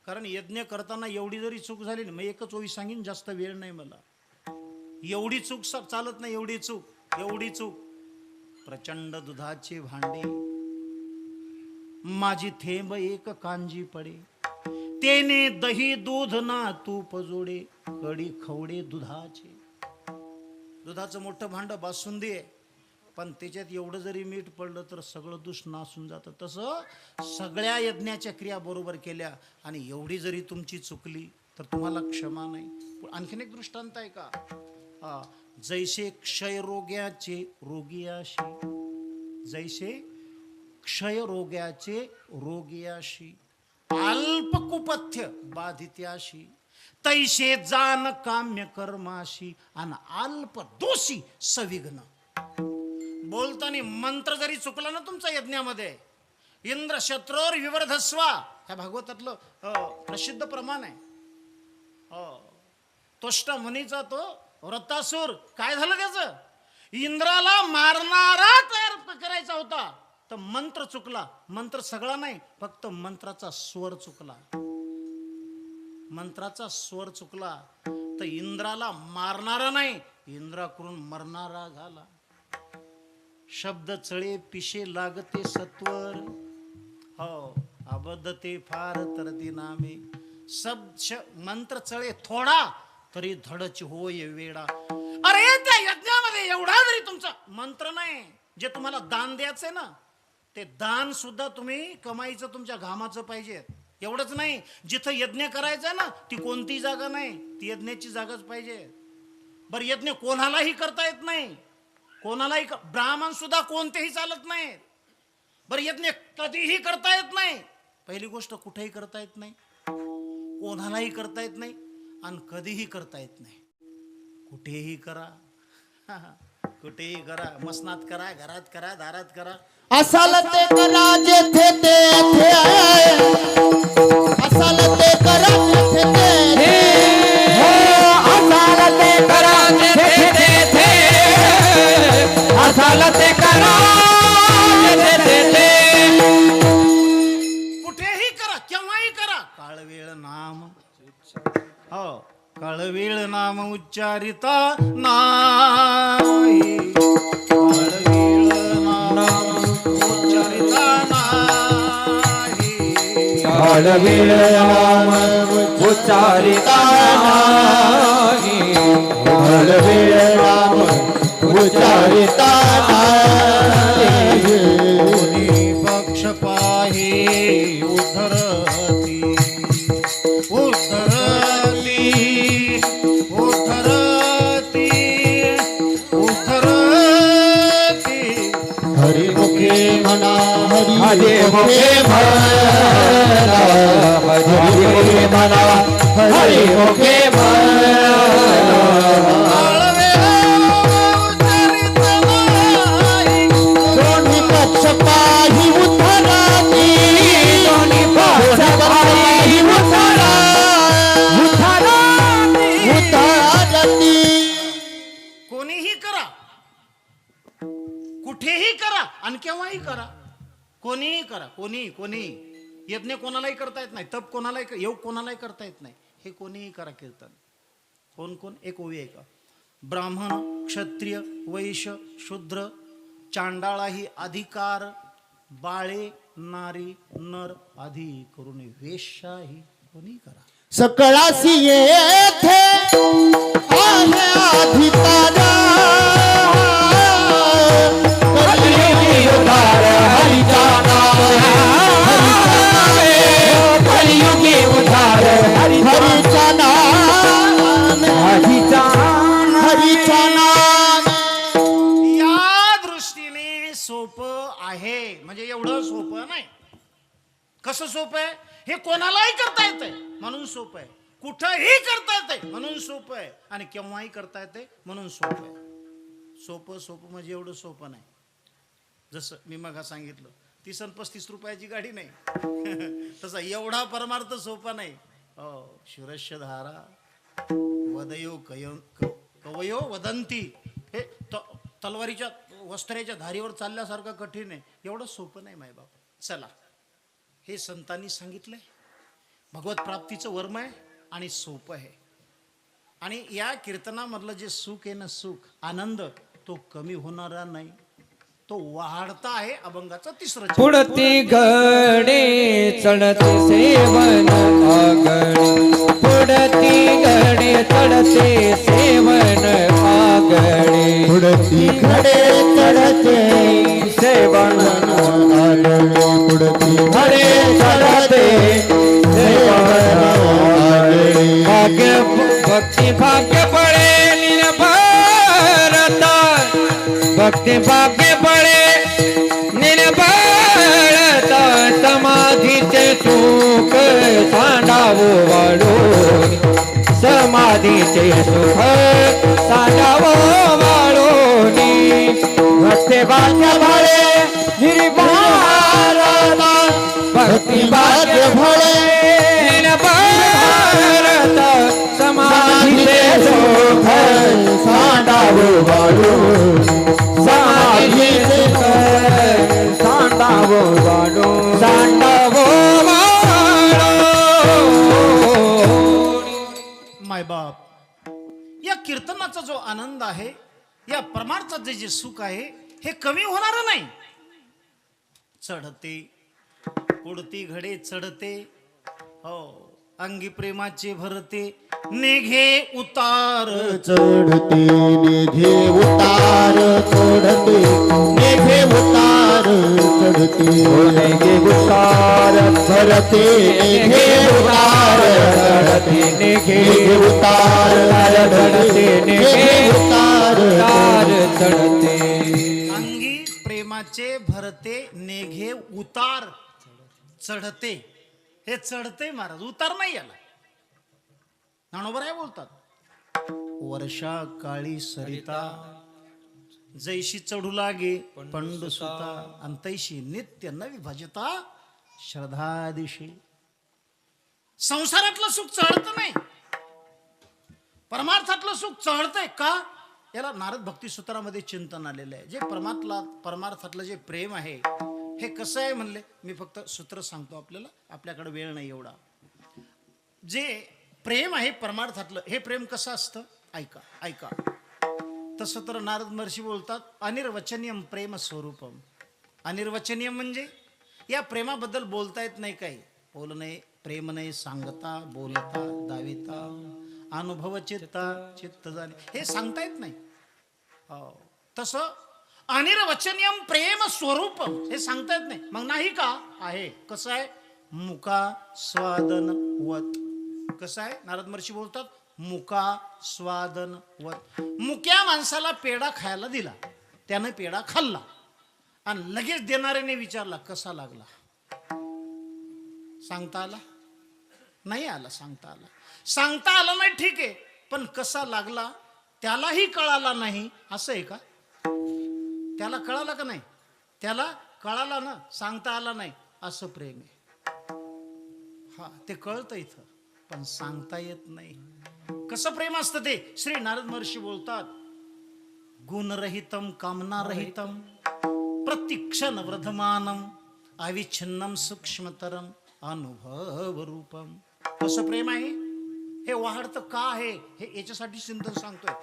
कारण यज्ञ करताना एवढी जरी चूक झाली ना, मग एकच ओवी सांगीन, जास्त वेळ नाही मला. एवढी चूक चालत नाही, एवढी चूक. प्रचंड दुधाचे भांडे, माझी थेंब एक कांजी पडे, तेने दही दूध ना तूप जोडे, कडी खवडे दुधाचे. दुधाचं मोठं भांड बासुंदी आहे, पण त्याच्यात एवढं जरी मीठ पडलं तर सगळं दूध नासून जातं. तसं सगळ्या यज्ञाच्या क्रिया बरोबर केल्या आणि एवढी जरी तुमची चुकली तर तुम्हाला क्षमा नाही. आणखीन एक दृष्टांत आहे का. जैसे क्षयरोग्याचे रोगियाशी, जैसे क्षयरोग्याचे रोगियाशी, अल्पकुपथ्य बाधित्याशी, तैसे जान काम्य कर्माशी, आणि अल्प दोषी सविघ्न. बोलताना मंत्र जरी चुकला ना तुमचा यज्ञामध्ये, इंद्र शत्रोर विवर्धस्वा, ह्या भागवतातलं प्रसिद्ध प्रमाण आहे. तोष्ट मुनीचा तो व्रतासूर काय झालं त्याचं, इंद्राला मारणारा तयार करायचा होता, तर मंत्र चुकला. मंत्र सगळा नाही, फक्त मंत्राचा स्वर चुकला. मंत्राचा स्वर चुकला तर इंद्राला मारणारा नाही, इंद्राकडून मरणारा झाला. शब्द चळे पिशे लागते सत्वर, हो अबद्धते फार तरती नामे. मंत्र चळे थोडा तरी धडच होय वेडा. अरे त्या यज्ञामध्ये एवढा जरी तुमचा मंत्र नाही, जे तुम्हाला दान द्यायचंय ना, ते दान सुद्धा तुम्ही कमाईचं तुमच्या घामाचं पाहिजे. एवढंच नाही, जिथं यज्ञ करायचा ना ती कोणती जागा नाही, ती यज्ञाची जागाच पाहिजे. बरं यज्ञ कोणालाही करता येत नाही, कोणालाही ब्राह्मण सुद्धा कोणतेही चालत नाही. बरं यज्ञ कधीही करता येत नाही. पहिली गोष्ट कुठेही करता येत नाही, कोणालाही करता येत नाही आणि कधीही करता येत नाही. कुठेही करा, कुठेही करा, मसनात करा, घरात करा, दारात करा. असाल ते करा जेथे तेथे, असाल ते करा जेथे तेथे, असाल ते करा जेथे तेथे, असाल ते करा जेथे तेथे. कुठेही करा, केव्हाही करा. काळवेळ नाम, हो काळवेळ नाम उच्चारिता नाही, काळवेळ नाम उच्चारिता नाही, काळवेळ नाम उच्चारिता नाही, काळवेळ नाम उच्चारिता नाही. कोणी पक्ष पाहे उद्धरती, उद्धरती, उद्धरती, उद्धरती. हरिमुखे म्हणा, हरिमुखे म्हणा, हरिमुखे म्हणा, हरिमुखे म्हणा. दोन्ही पक्ष पाही उद्धरती, दोन्ही पक्ष पाही उद्धरती, उद्धरती. कोणीही करा, कुठेही करा आणि केव्हाही करा. कोणीही करा, कोणी कोणी. यज्ञ कोणालाही करता येत नाही, तप कोणालाही, योग कोणालाही करता येत नाही. हे कोणीही करा कीर्तन. कोण कोण? एक ओवी आहे का? ब्राह्मण, क्षत्रिय, वैश्य, शूद्र, चांडाळाही अधिकार, बाळे, नारी, नर आधी करून वेश्याही कोणी करा. सकळासी येथे आहे अधिकार, कलियुगी उद्धार हरीचा नाम, कलियुगी उद्धार हरीचा नाम, हरीचा नाम. या दृष्टीने सोपं आहे, म्हणजे एवढं सोपं नाही. कसं सोपं आहे? हे कोणालाही करता येतंय म्हणून सोपं आहे, कुठंही करता येतंय म्हणून सोपं आहे, आणि केव्हाही करता येते म्हणून सोपं आहे. सोपं सोपं म्हणजे एवढं सोपं नाही. जसं मी मग सांगितलं 30 आणि 35 रुपयाची गाडी नाही तसा एवढा परमार्थ सोपा नाही. हो शिरस्य धारा वदयो कवयो वदंती, हे तलवारीच्या वस्त्र्याच्या धारीवर चालल्यासारखं कठीण आहे, एवढं सोपं नाही माय बाप. चला, हे संतांनी सांगितलंय, भगवत प्राप्तीचं वर्म आहे आणि सोपं आहे. आणि या कीर्तनामधलं जे सुख आहे ना, सुख आनंद, तो कमी होणारा नाही, तो वाढता आहे. अभंगाचा तिसरं चरण. पुढती गडे चढते सेवन आगडे, पुढती गडे चढते सेवन आगडे, पुढती गडे चढते सेवन आगडे, पुढती गडे चढते सेवन आगडे. भाग्य भक्ती भाग्य पडे निर्भरता, भक्ती भाग्य पडे निर्भरता, समाधीचे सुख सांडावो वाढून, समाधीचे सुख सांडावो वाढून. भक्ती भाग्य भळे निर्भरता, भक्ती भाग्य भळे निर्भरता, समाधीचे सुख सांडावो वाढून. सांडवो मायबाप, या कीर्तनाचा जो आनंद आहे, या परमार्थाचे जे सुख आहे, हे कमी होणार नाही. चढते उडती घडे चढते, हो अंगी प्रेमाचे भरते, निघे उतार चढते निघे उतार चढते निघे उतार चढते निघे उतार भरते निघे उतार चढते निघे उतार चढते निघे उतार चढते अंगी प्रेमाचे भरते, नेघे उतार चढते. हे चढते महाराज, उतार नाही याला. ज्ञानोबा काय बोलतात, वर्षा काळी सरिता जैशी चढू लागे पंडुसुता, अंतैशी नित्य नवी भजता श्रद्धा दिशी. संसारातलं सुख चढत नाही, परमार्थातलं सुख चढतंय का, याला नारद भक्ती सूत्रामध्ये चिंतन आलेलं आहे. जे परमार्थातलं जे प्रेम आहे, हे कसं आहे म्हणले, मी फक्त सूत्र सांगतो आपल्याला, आपल्याकडे वेळ नाही एवढा. जे प्रेम आहे परमार्थातलं, हे प्रेम कसं असतं, ऐका ऐका. तसं तर नारद महर्षी बोलतात, अनिर्वचनीयम प्रेम स्वरूपम. अनिर्वचनीय म्हणजे या प्रेमाबद्दल बोलता येत नाही, काही बोल नाही, प्रेम नाही, सांगता बोलता दाविता अनुभव चित्ता चित्त जाणे, हे सांगता येत नाही. तसं अनिर्वचनीयम प्रेम स्वरूपम, हे सांगता येत नाही. मग नाही का, आहे. कसं आहे, मुका स्वादन वत. कसं आहे, नारद महर्षी बोलतात, मुका स्वादन वत. मुक्या माणसाला पेढा खायला दिला, त्यानं पेढा खाल्ला आणि लगेच देणाऱ्याने विचारला कसा लागला, सांगता आला नाही, आला सांगता आला. सांगता आला नाही ठीक आहे, पण कसा लागला त्यालाही कळाला नाही, असं आहे का. त्याला कळालं का नाही, त्याला कळाला ना, सांगता आला नाही, असं प्रेम आहे. हा, ते कळतं इथं, पण सांगता येत नाही. कसं प्रेम असतं ते, श्री नारद महर्षी बोलतात, गुणरहितम कामनारहितम प्रतिक्षण वर्धमानम अविच्छिन्नम सूक्ष्मतरम अनुभव रूपम. कसं प्रेम आहे, हे वाढतं का आहे, हे याच्यासाठी चिंतन सांगतोय.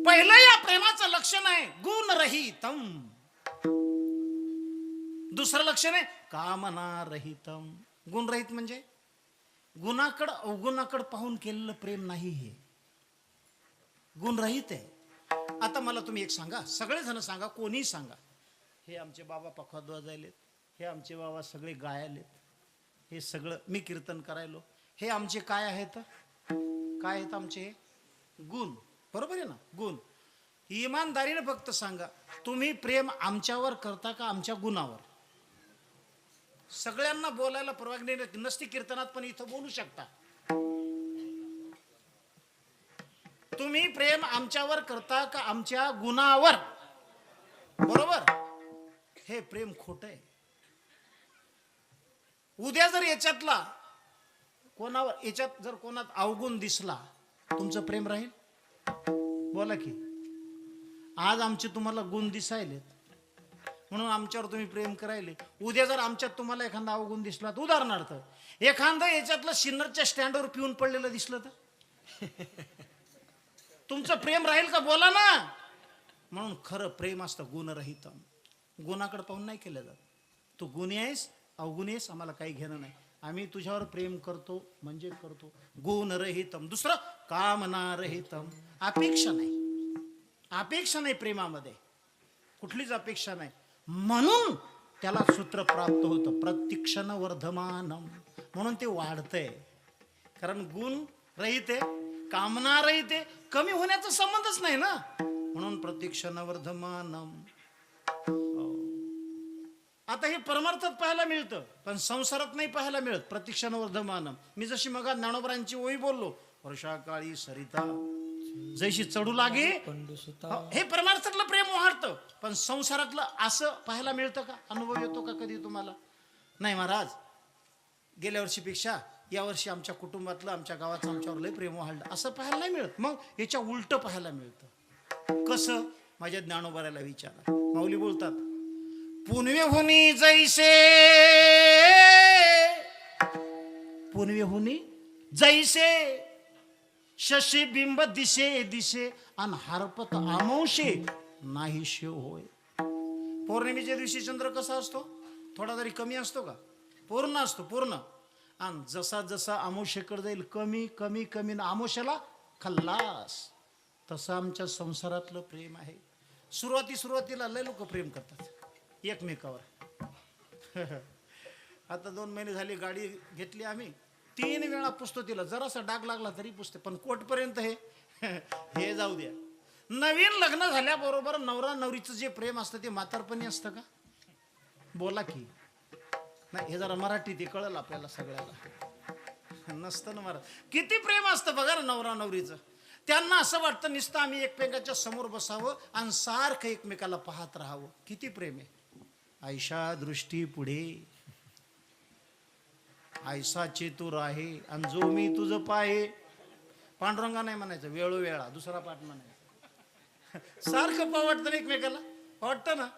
पहिलं या प्रेमाचं लक्षण आहे गुणरहितम, दुसरं लक्षण आहे कामनारहितम. गुणरहित म्हणजे गुणाकडं अवगुणाकडं पाहून केलेलं प्रेम नाही, हे गुणरहित आहे. आता मला तुम्ही एक सांगा, सगळेजण सांगा, कोणी सांगा, हे आमचे बाबा पखवाद वाजायलेत, हे आमचे बाबा सगळे गायलेत, हे सगळं मी कीर्तन करायलो, हे आमचे काय आहेत, काय आहेत आमचे हे गुण, बरोबर आहे ना, गुण. इमानदारीने फक्त सांगा, तुम्ही प्रेम आमच्यावर करता का आमच्या गुणावर. सगळ्यांना बोलायला परवानगी नसती कीर्तनात, पण इथं बोलू शकता. तुम्ही प्रेम आमच्यावर करता का आमच्या गुणावर, बरोबर. हे प्रेम खोटं आहे. उद्या जर याच्यातला कोणावर, याच्यात जर कोणात अवगुण दिसला, तुमचं प्रेम राहील, बोला की. आज आमचे तुम्हाला गुण दिसायलेत म्हणून आमच्यावर तुम्ही प्रेम करायले, उद्या जर आमच्यात तुम्हाला एखादा अवगुण दिसला, तर उदाहरणार्थ एखादं याच्यातलं सिन्नरच्या स्टँडवर पिऊन पडलेलं दिसलं तर तुमचं प्रेम राहील का, बोला ना. म्हणून खरं प्रेम असतं गुणरहित, गुणाकडे पाहून नाही केलं जात. तू गुणी आहेस अवगुणी आहेस, आम्हाला काही घेणं नाही, आम्ही तुझ्यावर प्रेम करतो म्हणजे करतो. गुणरहितम. दुसरं कामनारहितम, अपेक्षा नाही, अपेक्षा नाही प्रेमामध्ये, कुठलीच अपेक्षा नाही. म्हणून त्याला सूत्र प्राप्त होतं प्रतिक्षण वर्धमानम, म्हणून ते वाढतंय. कारण गुण रहित आहे, कामना रहित आहे, कमी होण्याचा संबंधच नाही ना, म्हणून प्रतिक्षण वर्धमानम. आता हे परमार्थात पाहायला मिळतं, पण संसारात नाही पाहायला मिळत. प्रतिक्षण वर्धमानम. मी जशी मग ज्ञानोबरांची ओळी बोललो, वर्षा काळी सरिता जैशी चढू लागे, हे परमार्थातलं प्रेम वाढतं, पण संसारातलं असं पाहायला मिळतं का, अनुभव येतो का कधी तुम्हाला. नाही महाराज, गेल्या वर्षीपेक्षा या वर्षी आमच्या कुटुंबातलं, आमच्या गावाचं आमच्यावर लय प्रेम वाढलं, असं पाहायला नाही मिळत. मग याच्या उलट पाहायला मिळतं. कसं, माझ्या ज्ञानोबराला विचारा. माऊली बोलतात, पुनवेहुनी जैसे पुनवेहुनी जैसे शशीबिंब दिशे दिशे आणि हरपत आमोशे नाहीशे होय. पौर्णिमेच्या दिवशी चंद्र कसा असतो? थोडा तरी कमी असतो का? पूर्ण असतो, पूर्ण. आणि जसा जसा आमोशेकडे जाईल कमी कमी कमी, आमोशाला खल्लास. तसं आमच्या संसारातलं प्रेम आहे. सुरुवातीला लय लोक प्रेम करतात एकमेकावर. आता 2 महिने झाली गाडी घेतली आम्ही, 3 वेळा पुसतो तिला. जरासा डाग लागला तरी पुसते, पण कोटपर्यंत हे जाऊ द्या. नवीन लग्न झाल्याबरोबर नवरा नवरीचं जे प्रेम असतं ते म्हातारपणी असतं का? बोला की नाही. हे जरा मराठीत हे कळलं आपल्याला सगळ्याला. नसतं ना मरा. किती प्रेम असतं बघा ना नवरा नवरीचं. त्यांना असं वाटतं नुसतं आम्ही एकमेकाच्या समोर बसावं आणि सारखं एकमेकाला पाहत राहावं. किती प्रेम आहे. आयशा दृष्टी पुढे आयसा चेतुर आहे आणि जो मी तुझं पाहे. पांडुरंगा नाही म्हणायचं, वेळोवेळा दुसरा पाठ म्हणायचा. सारखं वाटतं ना एकमेकाला, वाटतं ना.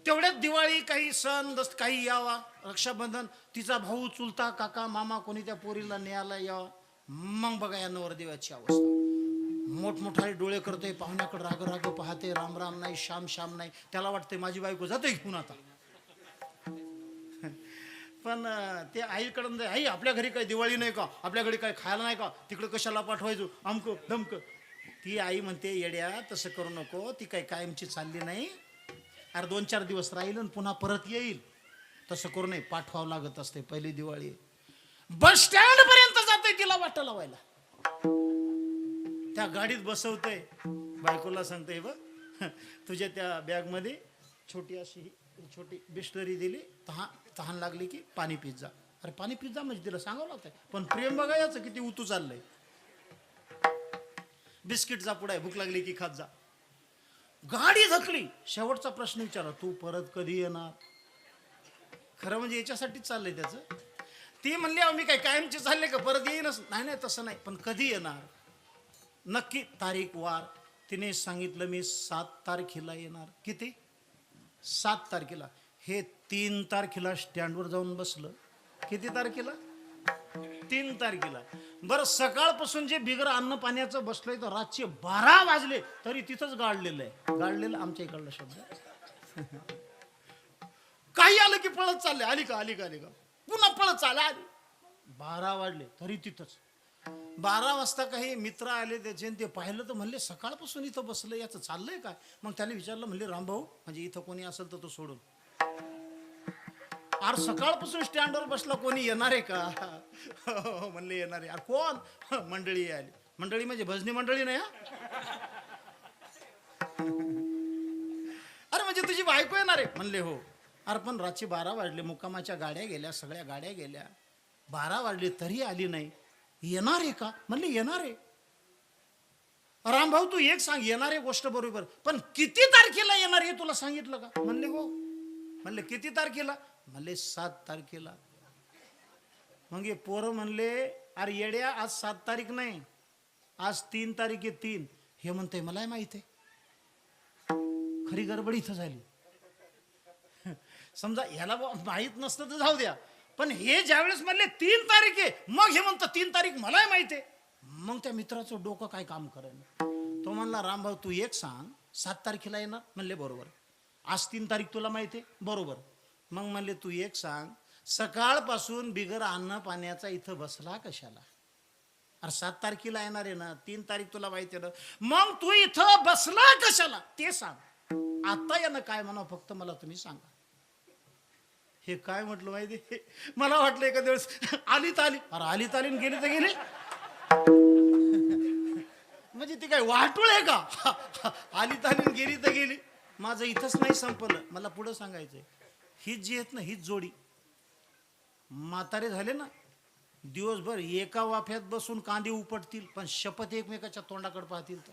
तेवढ्यात दिवाळी, काही सण काही यावा, रक्षाबंधन, तिचा भाऊ चुलता काका मामा कोणी त्या पोरीला न्यायला यावा. मग बघा या नवरदेवाची अवस्था. मोठमोठाले डोळे करतोय, पाहुण्याकडे राग राग पाहते, राम राम नाही, श्याम श्याम नाही. त्याला वाटतंय माझी बायको जाते घेऊन आता. पण ते आईकडून, आई आपल्या घरी काही दिवाळी नाही का? आपल्या घरी काही खायला नाही का? तिकडे कशाला पाठवायचो अमकं धमकं. ती आई म्हणते येड्या तसं करू नको, ती काही कायमची चालली नाही. अरे 2-4 दिवस राहील आणि पुन्हा परत येईल. तसं करू नये, पाठवावं लागत असते. पहिली दिवाळी बस स्टँड पर्यंत जाते तिला वाटा लावायला. त्या गाडीत बसवतंय, बायकोला सांगते बघ तुझ्या त्या बॅग मध्ये छोटी अशी छोटी बिस्लरी दिली, तहान लागली की पाणी पित जा. अरे पाणी पित जा म्हणजे तिला सांगावं लागतंय. पण प्रेम बघा याचं किती उतू चाललंय. बिस्किटचा पुडा आहे, भूक लागली की खात जा. गाडी धकली, शेवटचा प्रश्न विचारा, तू परत कधी येणार? खरं म्हणजे याच्यासाठीच चाललंय त्याचं. ती म्हणली अहो मी काय कायमची चालले का, परत येईनच? नाही तसं नाही, पण कधी येणार नक्की? तारीख वार तिने सांगितलं, मी 7 तारखेला येणार. किती? 7 तारखेला. हे 3 तारखेला स्टँडवर जाऊन बसलं. किती तारखेला? 3 तारखेला. बरं सकाळपासून जे बिगर अन्न पाण्याचं बसलंय तर रातचे 12 वाजले तरी तिथंच गाडलेलं आहे. गाडलेलं आमच्या इकडला शब्द. काही आलं की पळत चालले, आली का पुन्हा पळत चालले. 12 वाजले तरी तिथंच. 12 वाजता काही मित्र आले त्याचे, ते पाहिलं तर म्हणले सकाळपासून इथं बसलं, याचं चाललंय काय? मग त्याने विचारलं, म्हणले रामभाऊ म्हणजे इथं कोणी असेल तर तो सोडून. अरे सकाळपासून स्टँडवर बसला, कोणी येणार आहे का? म्हणले येणार आहे. अरे कोण? मंडळी आली. मंडळी म्हणजे भजनी मंडळी नाही. अरे म्हणजे तुझी बायको येणार आहे? म्हणले हो. अरे पण रातचे 12 वाजले, मुक्कामाच्या गाड्या गेल्या, सगळ्या गाड्या गेल्या, 12 वाजले तरी आली नाही. येणार आहे का? म्हणले येणार आहे. रामभाऊ तू एक सांग, येणार आहे गोष्ट बरोबर, पण किती तारखेला येणार हे तुला सांगितलं का? म्हणले हो. म्हणले किती तारखेला? म्हणले 7 तारखेला. मग हे पोरं म्हणले अरे येड्या, आज 7 तारीख नाही, आज 3 तारीख आहे. 3 हे म्हणते मलाही माहित आहे. खरी गडबड इथं झाली. समजा ह्याला माहित नसतं तर जाऊ द्या, पण हे ज्यावेळेस म्हणले 3 तारीख आहे, मग हे म्हणतं 3 तारीख मलाही माहिती आहे. मग त्या मित्राचं डोकं काय काम करेल. तो म्हणला रामभाऊ तू एक सांग, 7 तारखेला येणार? म्हणले बरोबर. आज 3 तारीख तुला माहिती आहे? बरोबर. मग म्हणले तू एक सांग, सकाळपासून बिगर अन्न पाण्याचा इथं बसला कशाला? अरे 7 तारखेला येणार आहे ना, 3 तारीख तुला माहिती आहे ना, मग तू इथं बसला कशाला ते सांग. आता यानं काय म्हणा फक्त मला तुम्ही सांगा. हे काय म्हटलं माहिती, मला वाटलं एखाद्या वेळेस आलीत आली. अरे आलीत आली गेली तर गेली. म्हणजे ती काय वाटूळ आहे का? आलीत आली गेली तर गेली. माझं इथंच नाही संपलं, मला पुढं सांगायचंय. हीच जी आहेत ना, हीच जोडी म्हातारे झाले ना, दिवसभर एका वाफ्यात बसून कांदे उपटतील, पण शपथ एकमेकाच्या तोंडाकडे पाहतील. तर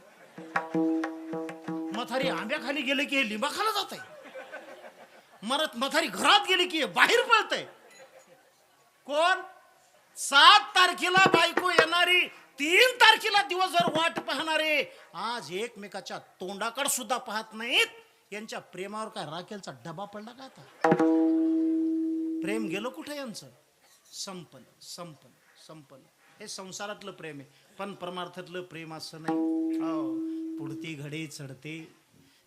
म्हातारी आंब्याखाली गेले की हे लिंबाखाला जात आहे. म्हातारी घरात गेली की बाहेर पळतय. कोण? 7 तारखेला बायको येणारी, 3 तारखेला दिवसभर वाट पाहणारे आज एकमेकाच्या तोंडाकडे सुद्धा पाहत नाहीत. यांच्या प्रेमावर काय राखेलचा डबा पडला का आता? प्रेम गेलो कुठे यांचं? संपलं. हे संसारातलं प्रेम आहे, पण परमार्थातलं प्रेम असं नाही. हो, पुढती घडे चढते,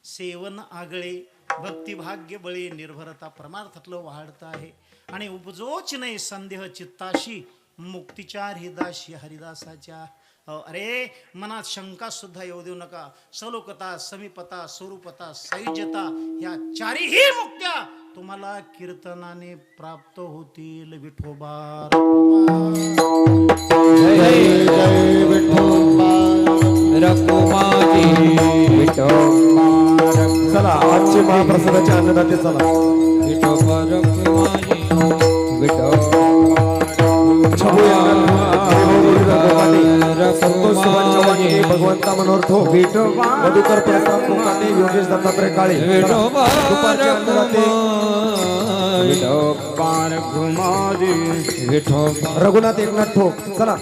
सेवन आगळे, भक्ती भाग्य बळी, निर्भरता परमार्थातलं वाढतं आहे. आणि उपजोच नाही संदेह चित्ताशी, मुक्तीच्या हरिदाशी हरिदासाच्या. अरे मनात शंका सुद्धा येऊ देऊ नका. सलोकता, समीपता, स्वरूपता, सैजता ह्या चारही मुक्त्या तुम्हाला कीर्तनाने प्राप्त होतील. विठोबा जय जय विठोबा रखुमाजी विठोबा चला आजचे महाप्रसादाचे अन्नदाते चला विठोबा रखुमाजी विठोबा छबू संतोष सुभाष चव्हाण हे भगवंता मनोहर ठो मधुकर प्रसाद कोकाटे योगेश दत्तात्रय काळे विठोबा दुपारचे अन्नदाते विठोबा रखुमाजी विठोबा रघुनाथ एकनाथ ठोक चला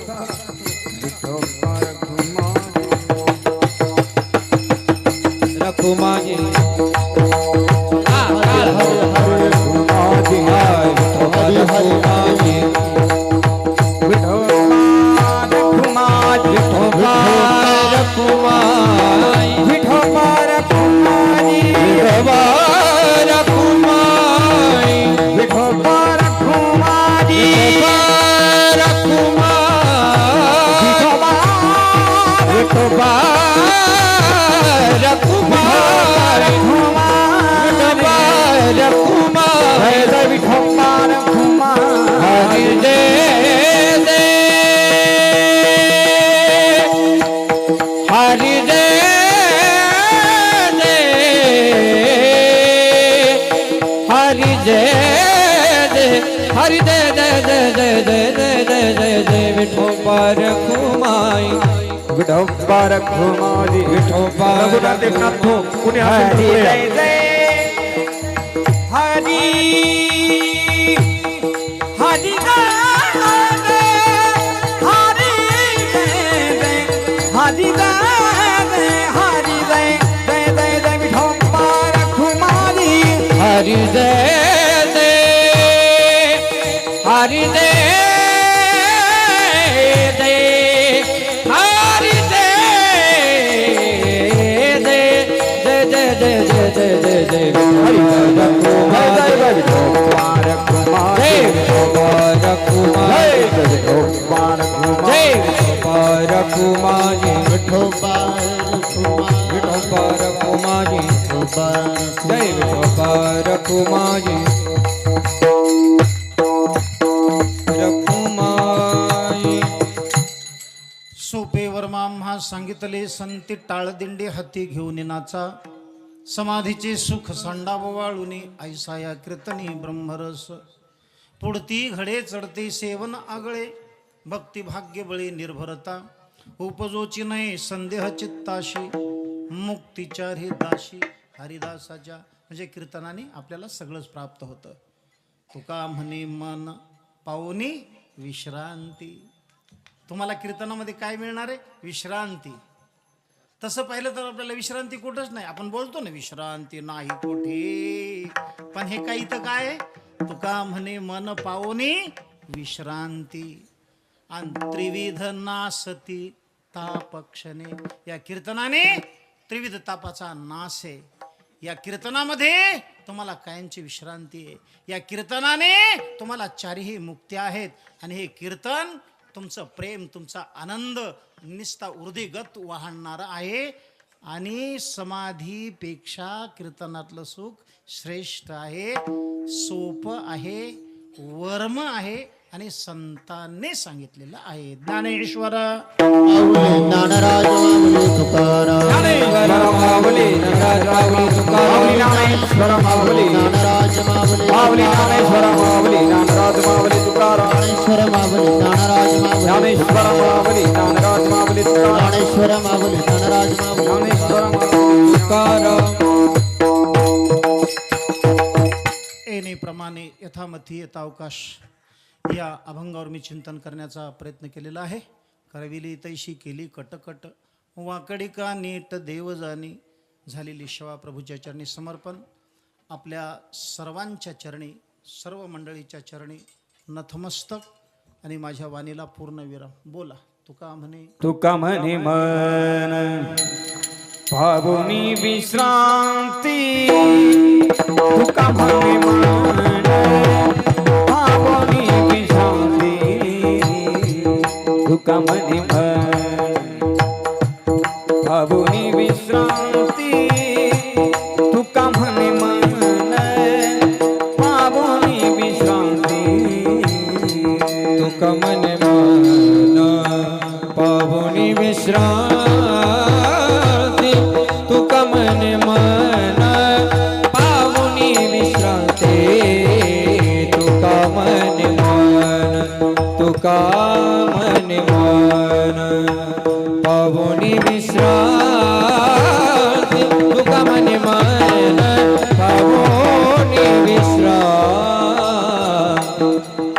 रखुमाजी हरे हरे रघुनाथी हरे हरे हरि जय जय जय जय जय जय जय जय जय विठोबा रखुमाई विठोबा रघुमाजी विठोबा रघुनाथ एकनाथ ठोक पुणे हरि हरी जय जय हरि हरि जय हरि जय हरि जय हरि जय जय जय जय विठोबा रखुमाई हरि जय हरि जय जय हरि जय जय जय जय जय जय जय जय जय हरि विठोबा रखुमाई जय विठोबा रखुमाई जय विठोबा रखुमाई विठोबा विठोबा रखुमाई जय विठोबा रखुमाई सोपेवर आम्हा सांगितले संती टाळदिंडी हाती घेऊन नाचा, समाधीचे सुख सांडाव वाळुनी ऐसा या कीर्तनी ब्रह्मरस. पुढती घडे चढते सेवन आगळे, भक्ती भाग्य बळी निर्भरता, उपजोची नाही संदेह चित्ताशी, मुक्तीच्या हरिदाशी हरिदासाच्या. म्हणजे कीर्तनाने आपल्याला सगळंच प्राप्त होतं. तुका म्हणे मन पावनी विश्रांती. तुम्हाला कीर्तनामध्ये काय मिळणार आहे? विश्रांती. तसं पाहिलं तर आपल्याला विश्रांती कुठंच नाही. आपण बोलतो ना विश्रांती नाही कुठे, पण हे काही तर काय आहे? तुका म्हणे मन पावनी विश्रांती आणि त्रिविध नासती तापक्षणे. या कीर्तनाने त्रिविध तापाचा नाश आहे. या कीर्तनामध्ये तुम्हाला कायमची विश्रांती आहे. या कीर्तनाने तुम्हाला चारही मुक्त्या आहेत. आणि हे कीर्तन तुमचं प्रेम, तुमचा आनंद निस्ता ऊर्ध्वगत वाहणार आहे. आणि समाधीपेक्षा कीर्तनातलं सुख श्रेष्ठ आहे, सोपं आहे, वर्म आहे आणि संतांनी सांगितलेलं आहे. ज्ञानेश्वर माऊली ज्ञानराज माऊली तुकाराम माऊली नटराज माऊली तुकाराम ज्ञानेश्वर माऊली ज्ञानराज माऊली माऊली ज्ञानेश्वर माऊली ज्ञानराज माऊली तुकाराम ज्ञानेश्वर माऊली ज्ञानराज माऊली ज्ञानेश्वर माऊली ज्ञानराज माऊली तुकाराम ज्ञानेश्वर माऊली ज्ञानराज माऊली ज्ञानेश्वर माऊली तुकाराम. येणेप्रमाणे यथामथी यथावकाश या अभंगावर मी चिंतन करण्याचा प्रयत्न केलेला आहे. करविली तैशी केली कटकट, वाकडी का नीट देव जाणी, झालेली सेवा प्रभूच्या चरणी समर्पण. आपल्या सर्वांच्या चरणी, सर्व मंडळीच्या चरणी नतमस्तक आणि माझ्या वाणीला पूर्ण विराम. बोला. तुका म्हणे मन पावनी विश्रांती, तुका म्हणे मन पावनी विश्रांती, तुका म्हणे मन पावनी विश्रांती, तुका म्हणे मन पावनी विश्रांती, तुका म्हणे मन पावनी विश्रांती, तुका म्हणे मन पावनी विश्रांती, तुका म्हणे मन, तुका म्हणे मन पावनी विश्रांती, तुका म्हणे मन पावनी विश्रांती.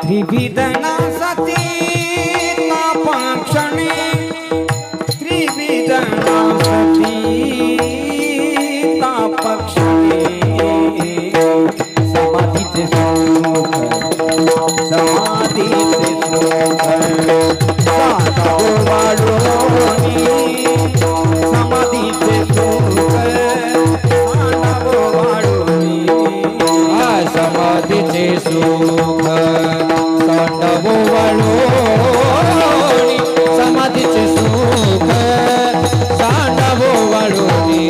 त्रिविधनासती तापाक्षणे, त्रिविधनासती तापाक्षणे, समाधीचे सुख, समाधीचे सुख साधावो वाढोनी, समाधीचे सुख साधावो वाढोनी, समाधीचे सुख सांडवो वाढोनी, समाधीचे सुख सांडवो वाढोनी.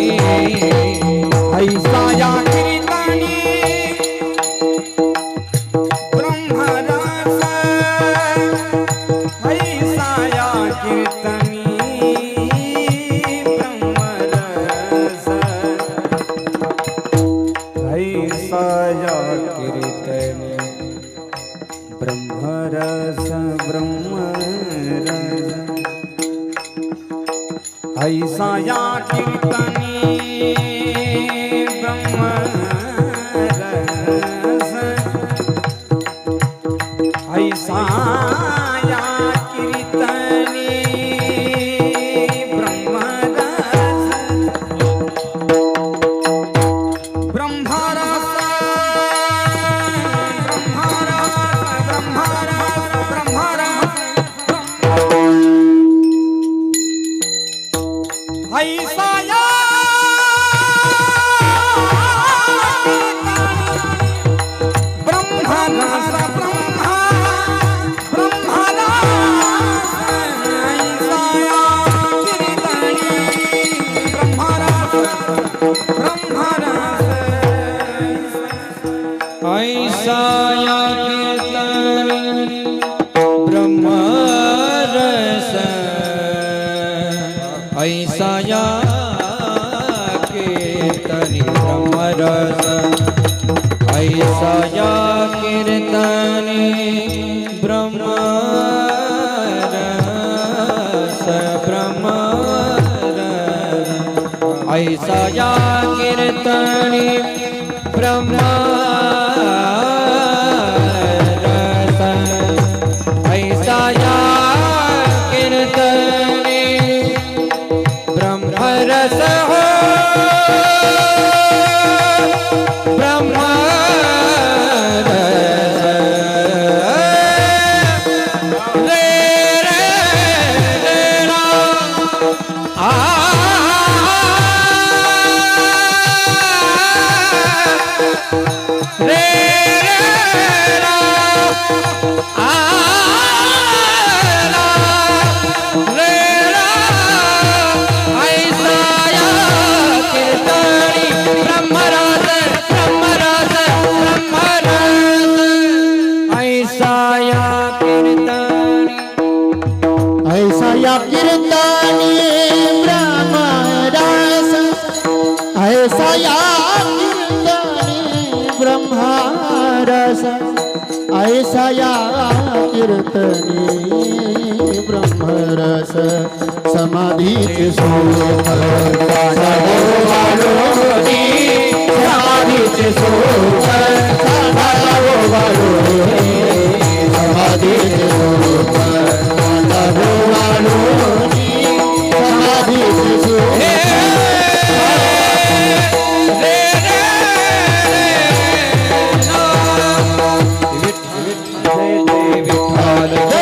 ऐसा या कीर्तनी ब्रह्मरस, ऐसा या कीर्तनी ब्रह्मरस, ऐसा या कीर्तनी ब्रह्मरस, ब्रह्मरस, ऐसा या कीर्तनी ब्रह्मरस, ऐसा या कीर्तनी ब्रह्मरस, ब्रह्मरस, ब्रह्मरस, ब्रह्मरस, ऐसा या ब्रह्मरस, ब्रह्मरस, ऐसा या कीर्तनी ब्रह्मरस, ब्रह्मरस, ऐसा या कीर्तनी ब्रह्मरस, ऐसा या कीर्तनी ब्रह्मरस, ऐसा या कीर्तनी ब्रह्मरस, ब्रह्मरस, ऐसा या कीर्तनी ब्रह्मरस, ऐसा या कीर्तनी ब्रह्मरस हो, ब्रह्मरस. रे रे रे रा, आ रे रे रा, आ रा, रे रा, ऐसा या कीर्तनी ब्रह्मरस, ब्रह्मरस, ब्रह्मरस, ऐसा या कीर्तनी, ऐसा या कीर्तनी ब्रह्मरस, ऐसा या कीर्तनी ब्रह्मरस, ऐसा या कीर्तनी ब्रह्मरस, समाधीचे सुख सांडवो वाढोनी, समाधीचे सुख सांडवो वाढोनी, समाधीचे सुख सांडवो वाढोनी, समाधीचे सुख जय जय विठ्ठल